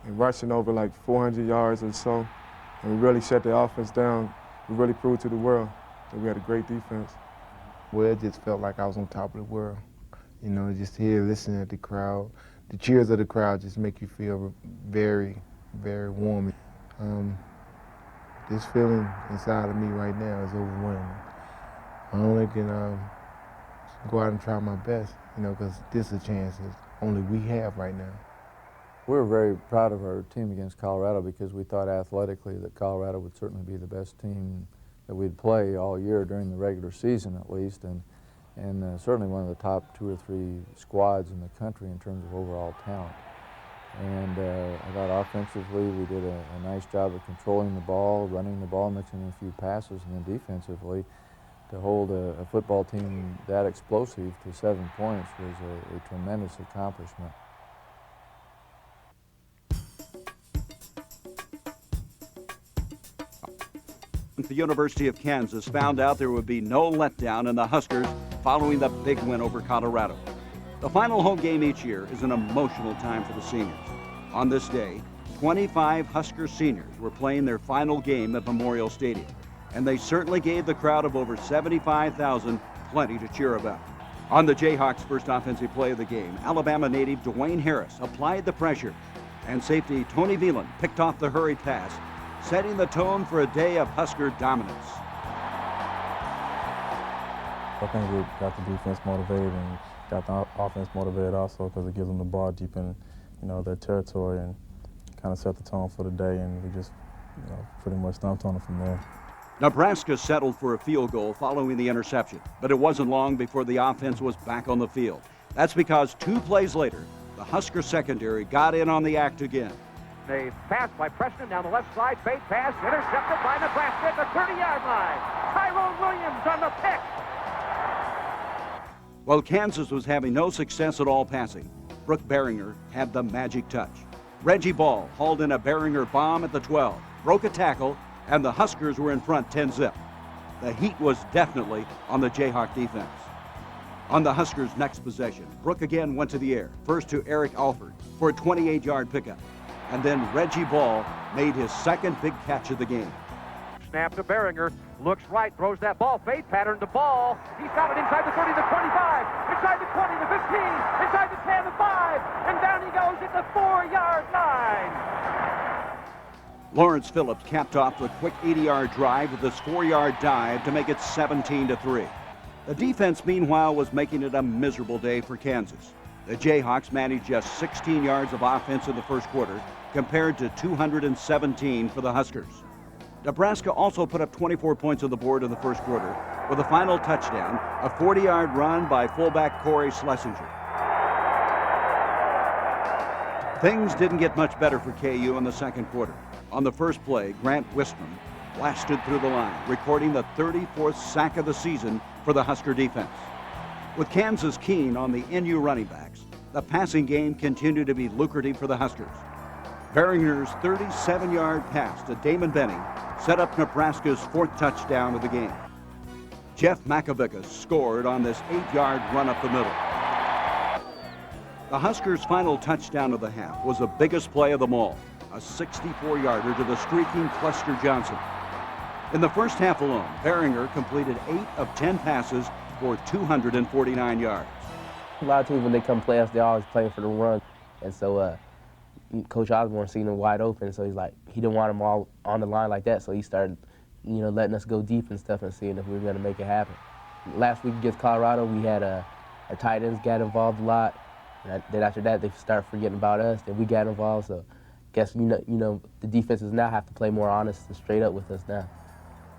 and rushing over like 400 yards or so. And we really shut the offense down. We really proved to the world that we had a great defense. Well, it just felt like I was on top of the world. You know, just here listening to the crowd. The cheers of the crowd just make you feel very, very warm. This feeling inside of me right now is overwhelming. I only can go out and try my best, you know, because this is a chance that only we have right now. We were very proud of our team against Colorado because we thought athletically that Colorado would certainly be the best team that we'd play all year during the regular season at least, and certainly one of the top 2 or 3 squads in the country in terms of overall talent. And I thought offensively we did a nice job of controlling the ball, running the ball, mixing in a few passes, and then defensively to hold a football team that explosive to 7 points was a tremendous accomplishment. The University of Kansas found out there would be no letdown in the Huskers following the big win over Colorado. The final home game each year is an emotional time for the seniors. On this day, 25 Husker seniors were playing their final game at Memorial Stadium, and they certainly gave the crowd of over 75,000 plenty to cheer about. On the Jayhawks' first offensive play of the game, Alabama native Dwayne Harris applied the pressure, and safety Tony Veland picked off the hurried pass, setting the tone for a day of Husker dominance. I think we got the defense motivated and got the offense motivated also because it gives them the ball deep in, their territory and kind of set the tone for the day, and we just, pretty much stomped on them from there. Nebraska settled for a field goal following the interception, but it wasn't long before the offense was back on the field. That's because 2 plays later, the Husker secondary got in on the act again. A pass by Preston down the left side, fake pass, intercepted by Nebraska at the 30-yard line. Tyrone Williams on the pick. While Kansas was having no success at all passing, Brooke Behringer had the magic touch. Reggie Ball hauled in a Behringer bomb at the 12, broke a tackle, and the Huskers were in front 10-0. The heat was definitely on the Jayhawk defense. On the Huskers' next possession, Brooke again went to the air, first to Eric Alford for a 28-yard pickup. And then Reggie Ball made his second big catch of the game. Snap to Behringer, looks right, throws that ball, fade pattern to Ball. He's got it inside the 30, the 25, inside the 20, the 15, inside the 10, the 5, and down he goes at the 4-yard line. Lawrence Phillips capped off the quick 80-yard drive with this 4-yard dive to make it 17-3. The defense, meanwhile, was making it a miserable day for Kansas. The Jayhawks managed just 16 yards of offense in the first quarter, compared to 217 for the Huskers. Nebraska also put up 24 points on the board in the first quarter, with a final touchdown, a 40-yard run by fullback Corey Schlesinger. Things didn't get much better for KU in the second quarter. On the first play, Grant Wistman blasted through the line, recording the 34th sack of the season for the Husker defense. With Kansas keen on the NU running backs, the passing game continued to be lucrative for the Huskers. Behringer's 37-yard pass to Damon Benning set up Nebraska's 4th touchdown of the game. Jeff Makovickas scored on this 8-yard run up the middle. The Huskers' final touchdown of the half was the biggest play of them all, a 64-yarder to the streaking Cluster Johnson. In the first half alone, Behringer completed 8 of 10 passes for 249 yards. A lot of teams, when they come play us, they're always playing for the run. And so Coach Osborne seen them wide open, so he's like, he didn't want them all on the line like that, so he started, letting us go deep and stuff and seeing if we were going to make it happen. Last week against Colorado, we had our tight ends got involved a lot. And then after that, they started forgetting about us, and we got involved, so I guess, the defenses now have to play more honest and straight up with us now.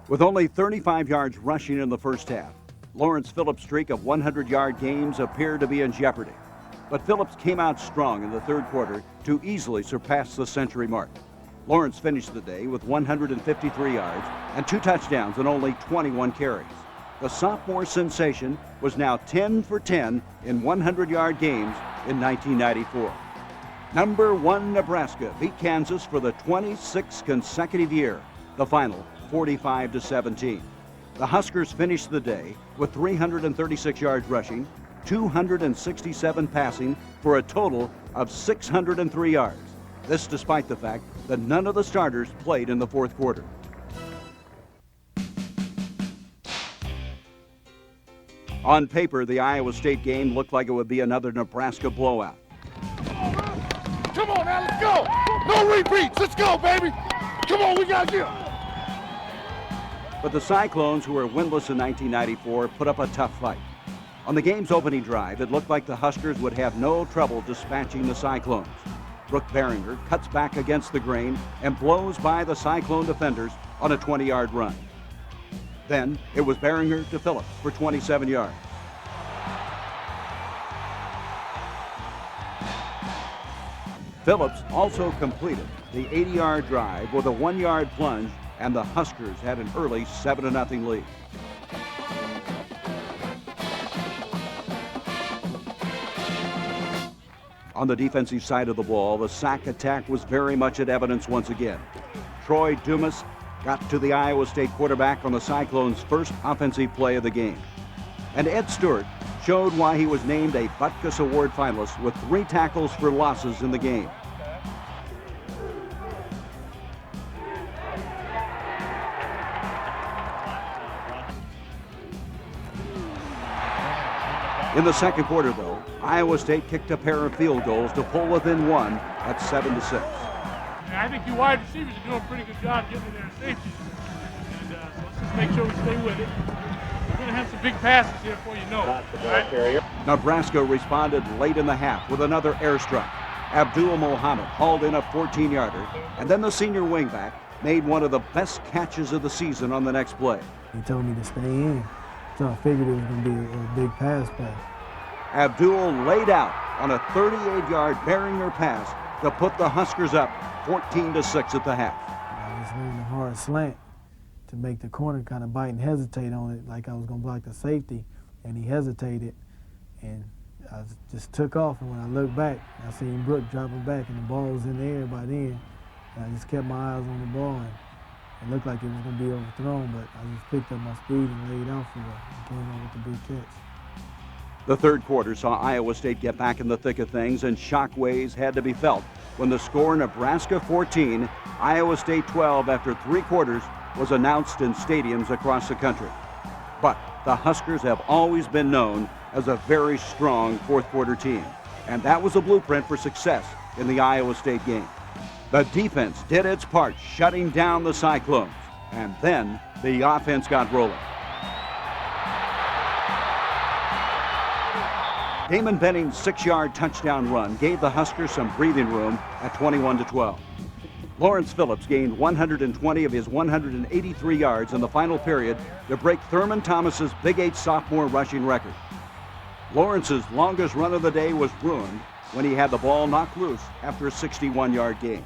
With only 35 yards rushing in the first half, Lawrence Phillips' streak of 100-yard games appeared to be in jeopardy. But Phillips came out strong in the third quarter to easily surpass the century mark. Lawrence finished the day with 153 yards and 2 touchdowns and only 21 carries. The sophomore sensation was now 10 for 10 in 100-yard games in 1994. Number 1 Nebraska beat Kansas for the 26th consecutive year, the final 45-17. The Huskers finished the day with 336 yards rushing, 267 passing for a total of 603 yards. This despite the fact that none of the starters played in the fourth quarter. On paper, the Iowa State game looked like it would be another Nebraska blowout. Come on now, let's go. No repeats. Let's go, baby. Come on, we got you. But the Cyclones, who were winless in 1994, put up a tough fight. On the game's opening drive, it looked like the Huskers would have no trouble dispatching the Cyclones. Brooke Behringer cuts back against the grain and blows by the Cyclone defenders on a 20-yard run. Then it was Behringer to Phillips for 27 yards. Phillips also completed the 80-yard drive with a 1-yard plunge, and the Huskers had an early 7-0 lead. On the defensive side of the ball, the sack attack was very much at evidence once again. Troy Dumas got to the Iowa State quarterback on the Cyclones' first offensive play of the game. And Ed Stewart showed why he was named a Butkus Award finalist with 3 tackles for losses in the game. In the second quarter, though, Iowa State kicked a pair of field goals to pull within 1 at 7-6. I think you wide receivers are doing a pretty good job getting in there in safety. And so let's just make sure we stay with it. We're going to have some big passes here before you know it. Right? Nebraska responded late in the half with another airstrike. Abdul Mohammed hauled in a 14-yarder, and then the senior wingback made one of the best catches of the season on the next play. He told me to stay in, so I figured it was going to be a big pass play. Abdul laid out on a 38-yard Behringer pass to put the Huskers up 14-6 at the half. I was running a hard slant to make the corner kind of bite and hesitate on it like I was going to block the safety, and he hesitated, and I just took off, and when I looked back, I seen Brooke dropping back, and the ball was in the air by then, and I just kept my eyes on the ball, and it looked like it was going to be overthrown, but I just picked up my speed and laid out for it and came up with the big catch. The third quarter saw Iowa State get back in the thick of things, and shockwaves had to be felt when the score, Nebraska 14, Iowa State 12, after 3 quarters, was announced in stadiums across the country. But the Huskers have always been known as a very strong fourth quarter team, and that was a blueprint for success in the Iowa State game. The defense did its part, shutting down the Cyclones, and then the offense got rolling. Damon Benning's 6-yard touchdown run gave the Huskers some breathing room at 21-12. Lawrence Phillips gained 120 of his 183 yards in the final period to break Thurman Thomas's Big 8 sophomore rushing record. Lawrence's longest run of the day was ruined when he had the ball knocked loose after a 61-yard gain.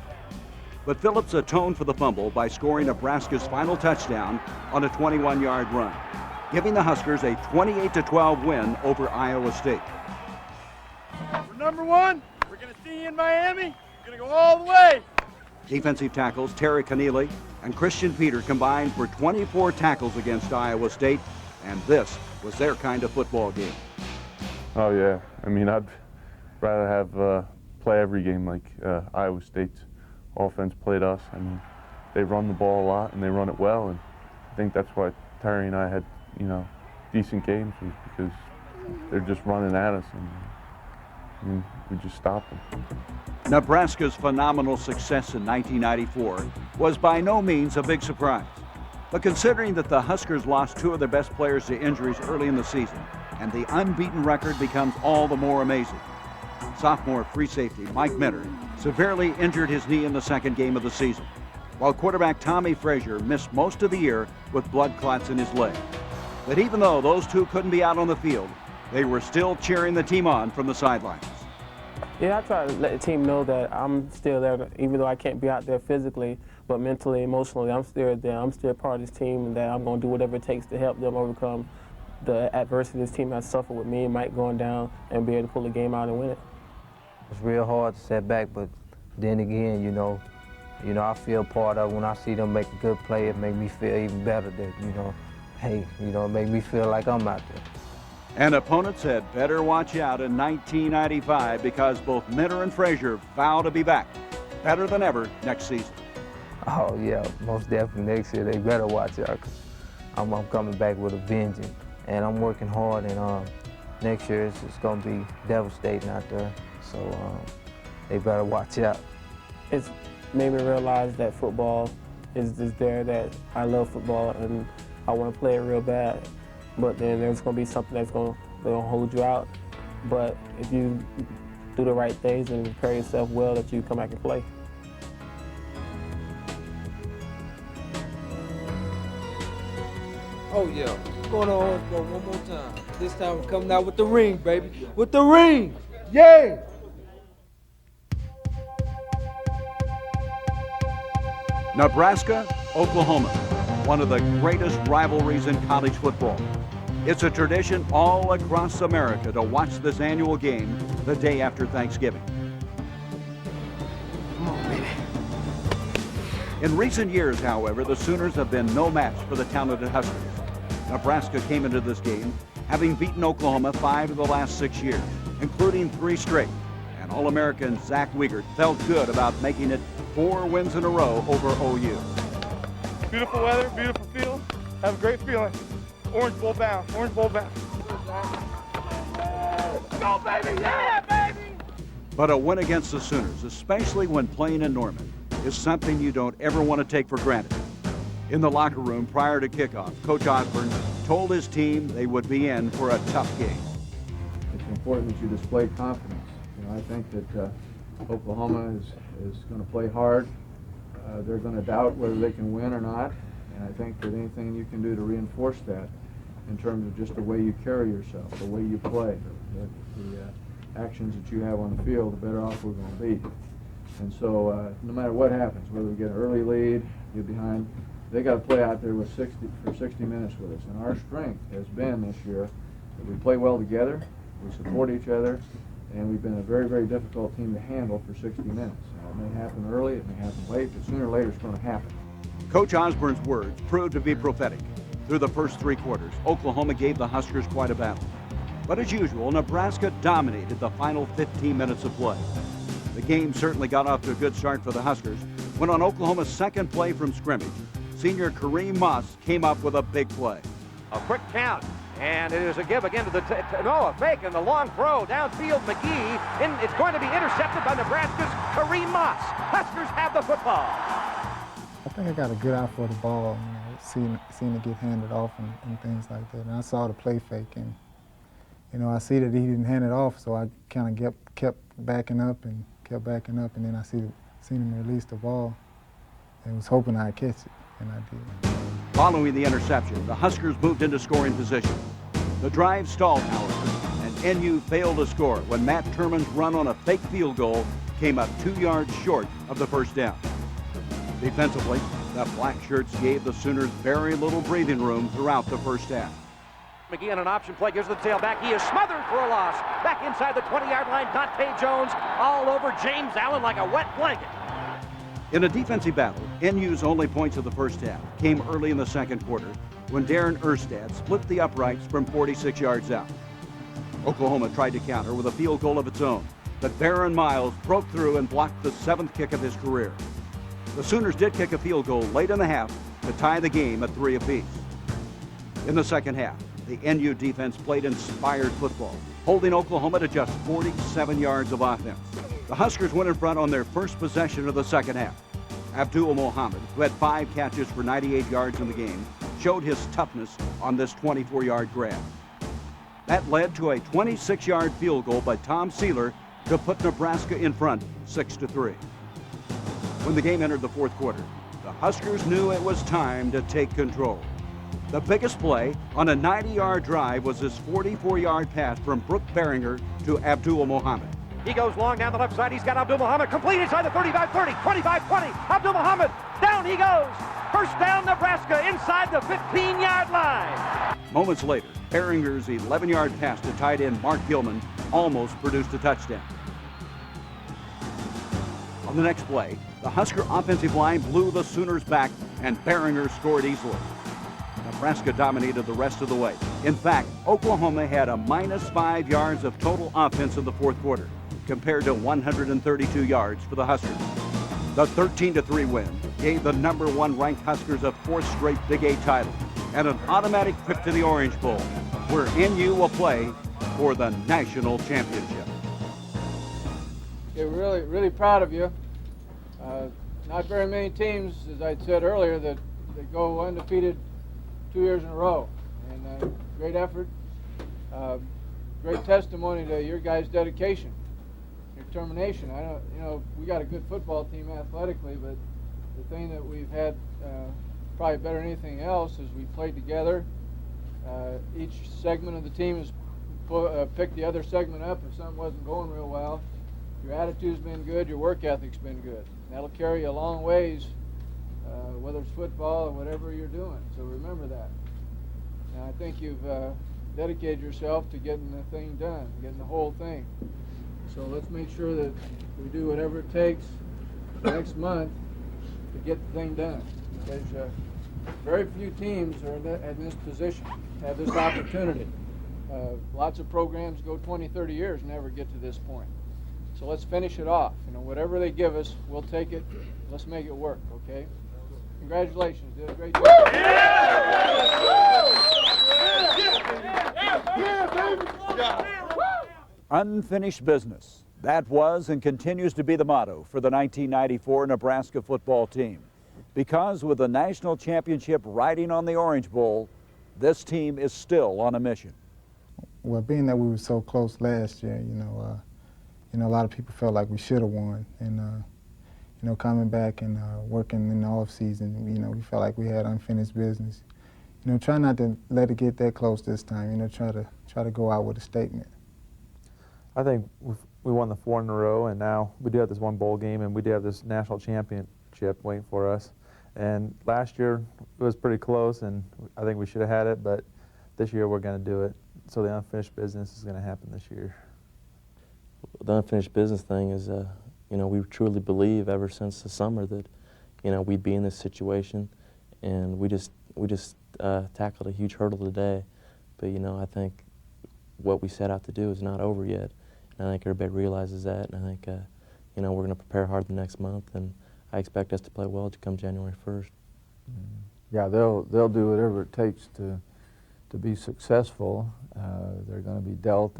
But Phillips atoned for the fumble by scoring Nebraska's final touchdown on a 21-yard run, giving the Huskers a 28-12 win over Iowa State. We're number 1. We're going to see you in Miami. We're going to go all the way. Defensive tackles Terry Keneally and Christian Peter combined for 24 tackles against Iowa State, and this was their kind of football game. Oh yeah, I mean I'd rather have play every game like Iowa State's offense played us. I mean they run the ball a lot and they run it well, and I think that's why Terry and I had decent games, was because they're just running at us and we just stopped them. Nebraska's phenomenal success in 1994 was by no means a big surprise. But considering that the Huskers lost 2 of their best players to injuries early in the season, and the unbeaten record becomes all the more amazing. Sophomore free safety Mike Minter severely injured his knee in the second game of the season, while quarterback Tommy Frazier missed most of the year with blood clots in his leg. But even though those 2 couldn't be out on the field, they were still cheering the team on from the sidelines. Yeah, I try to let the team know that I'm still there, even though I can't be out there physically, but mentally, emotionally, I'm still there. I'm still part of this team, and that I'm going to do whatever it takes to help them overcome the adversity this team has suffered with me and Mike going down, and be able to pull the game out and win it. It's real hard to set back, but then again, I feel part of it. When I see them make a good play, it makes me feel even better that, hey, it makes me feel like I'm out there. And opponents had better watch out in 1995 because both Minter and Frazier vow to be back better than ever next season. Oh yeah, most definitely next year they better watch out, 'cause I'm coming back with a vengeance, and I'm working hard, and next year it's going to be devastating out there, so they better watch out. It's made me realize that football is there, that I love football and I want to play it real bad, but then there's going to be something that's going to hold you out. But if you do the right things and prepare yourself well, that you come back and play. Oh yeah, going on Orangeburg one more time. This time we're coming out with the ring, baby. With the ring! Yay! Nebraska, Oklahoma, one of the greatest rivalries in college football. It's a tradition all across America to watch this annual game the day after Thanksgiving. Come on, baby. In recent years, however, the Sooners have been no match for the talented Huskers. Nebraska came into this game having beaten Oklahoma 5 of the last 6 years, including 3 straight. And All-American Zach Wiegert felt good about making it 4 wins in a row over OU. Beautiful weather, beautiful field. Have a great feeling. Orange Bowl bound, Orange Bowl bound. Go, baby, yeah, baby! But a win against the Sooners, especially when playing in Norman, is something you don't ever want to take for granted. In the locker room prior to kickoff, Coach Osborne told his team they would be in for a tough game. It's important that you display confidence. You know, I think that Oklahoma is going to play hard. They're going to doubt whether they can win or not, and I think that anything you can do to reinforce that in terms of just the way you carry yourself, the way you play, the actions that you have on the field, the better off we're going to be. And so no matter what happens, whether we get an early lead, get behind, they got to play out there with 60 minutes with us. And our strength has been this year that we play well together, we support each other, and we've been a very, very difficult team to handle for 60 minutes. It may happen early, it may happen late, but sooner or later it's going to happen. Coach Osborne's words proved to be prophetic. Through the first 3 quarters, Oklahoma gave the Huskers quite a battle. But as usual, Nebraska dominated the final 15 minutes of play. The game certainly got off to a good start for the Huskers when on Oklahoma's second play from scrimmage, senior Kareem Moss came up with a big play. A quick count, and it is a give again to the a fake and the long throw downfield. McGee, and it's going to be intercepted by Nebraska's Kareem Moss. Huskers have the football. I think I got a good eye for the ball, seeing it get handed off and things like that. And I saw the play fake, and I see that he didn't hand it off, so I kind of kept backing up, and then I seen him release the ball, and was hoping I'd catch it, and I did. Following the interception, the Huskers moved into scoring position. The drive stalled, however, and NU failed to score when Matt Turman's run on a fake field goal came up 2 yards short of the first down. Defensively, the Black Shirts gave the Sooners very little breathing room throughout the first half. McGee on an option play, gives the tailback. He is smothered for a loss. Back inside the 20-yard line, Dante Jones all over James Allen like a wet blanket. In a defensive battle, NU's only points of the first half came early in the second quarter when Darren Erstad split the uprights from 46 yards out. Oklahoma tried to counter with a field goal of its own, but Baron Miles broke through and blocked the 7th kick of his career. The Sooners did kick a field goal late in the half to tie the game at 3 apiece. In the second half, the NU defense played inspired football, holding Oklahoma to just 47 yards of offense. The Huskers went in front on their first possession of the second half. Abdul Muhammad, who had 5 catches for 98 yards in the game, showed his toughness on this 24-yard grab. That led to a 26-yard field goal by Tom Sealer to put Nebraska in front 6-3. When the game entered the fourth quarter, the Huskers knew it was time to take control. The biggest play on a 90-yard drive was this 44-yard pass from Brooke Behringer to Abdul Muhammad. He goes long down the left side. He's got Abdul Muhammad complete inside the 35-30, 25-20. Abdul Muhammad, down he goes. First down, Nebraska inside the 15-yard line. Moments later, Behringer's 11-yard pass to tight end Mark Gilman almost produced a touchdown. On the next play, the Husker offensive line blew the Sooners back, and Behringer scored easily. Nebraska dominated the rest of the way. In fact, Oklahoma had a -5 yards of total offense in the fourth quarter, compared to 132 yards for the Huskers. The 13-3 win gave the #1 ranked Huskers a 4th straight Big 8 title and an automatic trip to the Orange Bowl, where NU will play for the national championship. Okay, we're really proud of you. Not very many teams, as I said earlier, that go undefeated 2 years in a row. And great effort, great testimony to your guys' dedication, your determination. We got a good football team athletically, but the thing that we've had probably better than anything else is we played together. Each segment of the team has picked the other segment up if something wasn't going real well. Your attitude's been good, your work ethic's been good. And that'll carry you a long ways, whether it's football or whatever you're doing. So remember that. And I think you've dedicated yourself to getting the thing done, getting the whole thing. So let's make sure that we do whatever it takes next month to get the thing done. Because very few teams are in this position, have this opportunity. Lots of programs go 20, 30 years and never get to this point. So let's finish it off. Whatever they give us, we'll take it. Let's make it work, okay? Congratulations. You did a great job. Unfinished business. That was and continues to be the motto for the 1994 Nebraska football team. Because with the national championship riding on the Orange Bowl, this team is still on a mission. Well, being that we were so close last year, a lot of people felt like we should have won. And, coming back and working in the off season, we felt like we had unfinished business. Try not to let it get that close this time. Try to go out with a statement. I think we won the 4 in a row, and now we do have this one bowl game, and we do have this national championship waiting for us. And last year it was pretty close, and I think we should have had it, but this year we're going to do it. So the unfinished business is going to happen this year. The unfinished business thing is, we truly believe ever since the summer that, we'd be in this situation, and we just tackled a huge hurdle today. But I think what we set out to do is not over yet, and I think everybody realizes that. And I think we're going to prepare hard the next month, and I expect us to play well to come January 1st. Yeah, they'll do whatever it takes to be successful. They're going to be dealt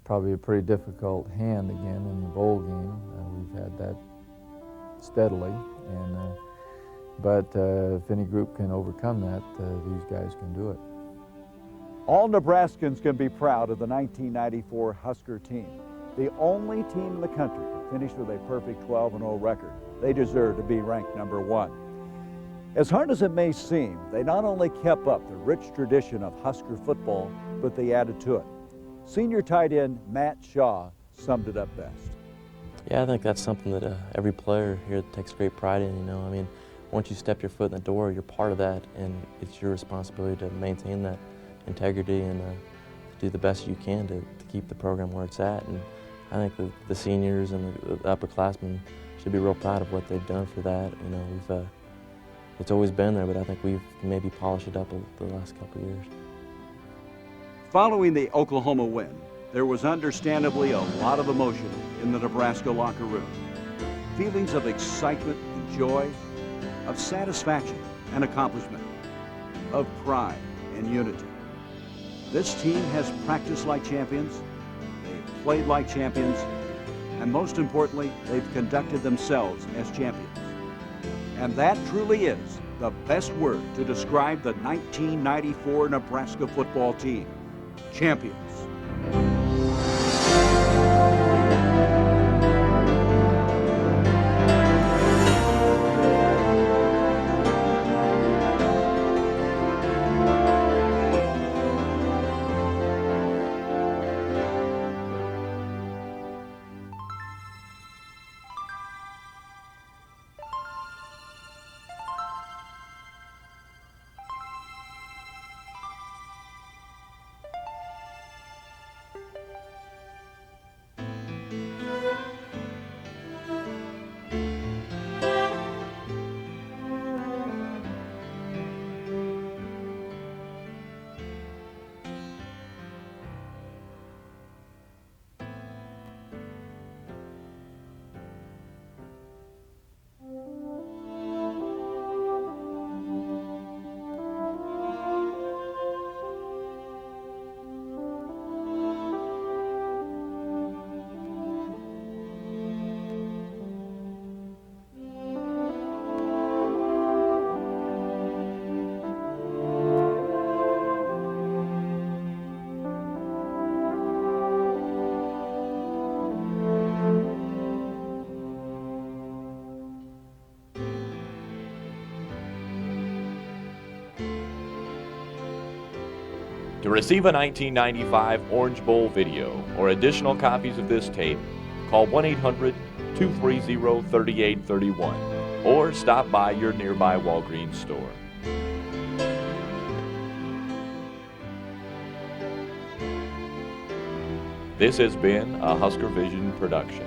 probably a pretty difficult hand again in the bowl game. We've had that steadily, but if any group can overcome that, these guys can do it. All Nebraskans can be proud of the 1994 Husker team, the only team in the country to finish with a perfect 12-0 record. They deserve to be ranked #1. As hard as it may seem, they not only kept up the rich tradition of Husker football, but they added to it. Senior tight end Matt Shaw summed it up best. Yeah, I think that's something that every player here takes great pride in, once you step your foot in the door, you're part of that, and it's your responsibility to maintain that integrity and do the best you can to keep the program where it's at. And I think the seniors and the upperclassmen should be real proud of what they've done for that. It's always been there, but I think we've maybe polished it up the last couple of years. Following the Oklahoma win, there was understandably a lot of emotion in the Nebraska locker room. Feelings of excitement and joy, of satisfaction and accomplishment, of pride and unity. This team has practiced like champions, they've played like champions, and most importantly, they've conducted themselves as champions. And that truly is the best word to describe the 1994 Nebraska football team: champions. To receive a 1995 Orange Bowl video or additional copies of this tape, call 1-800-230-3831 or stop by your nearby Walgreens store. This has been a Husker Vision production.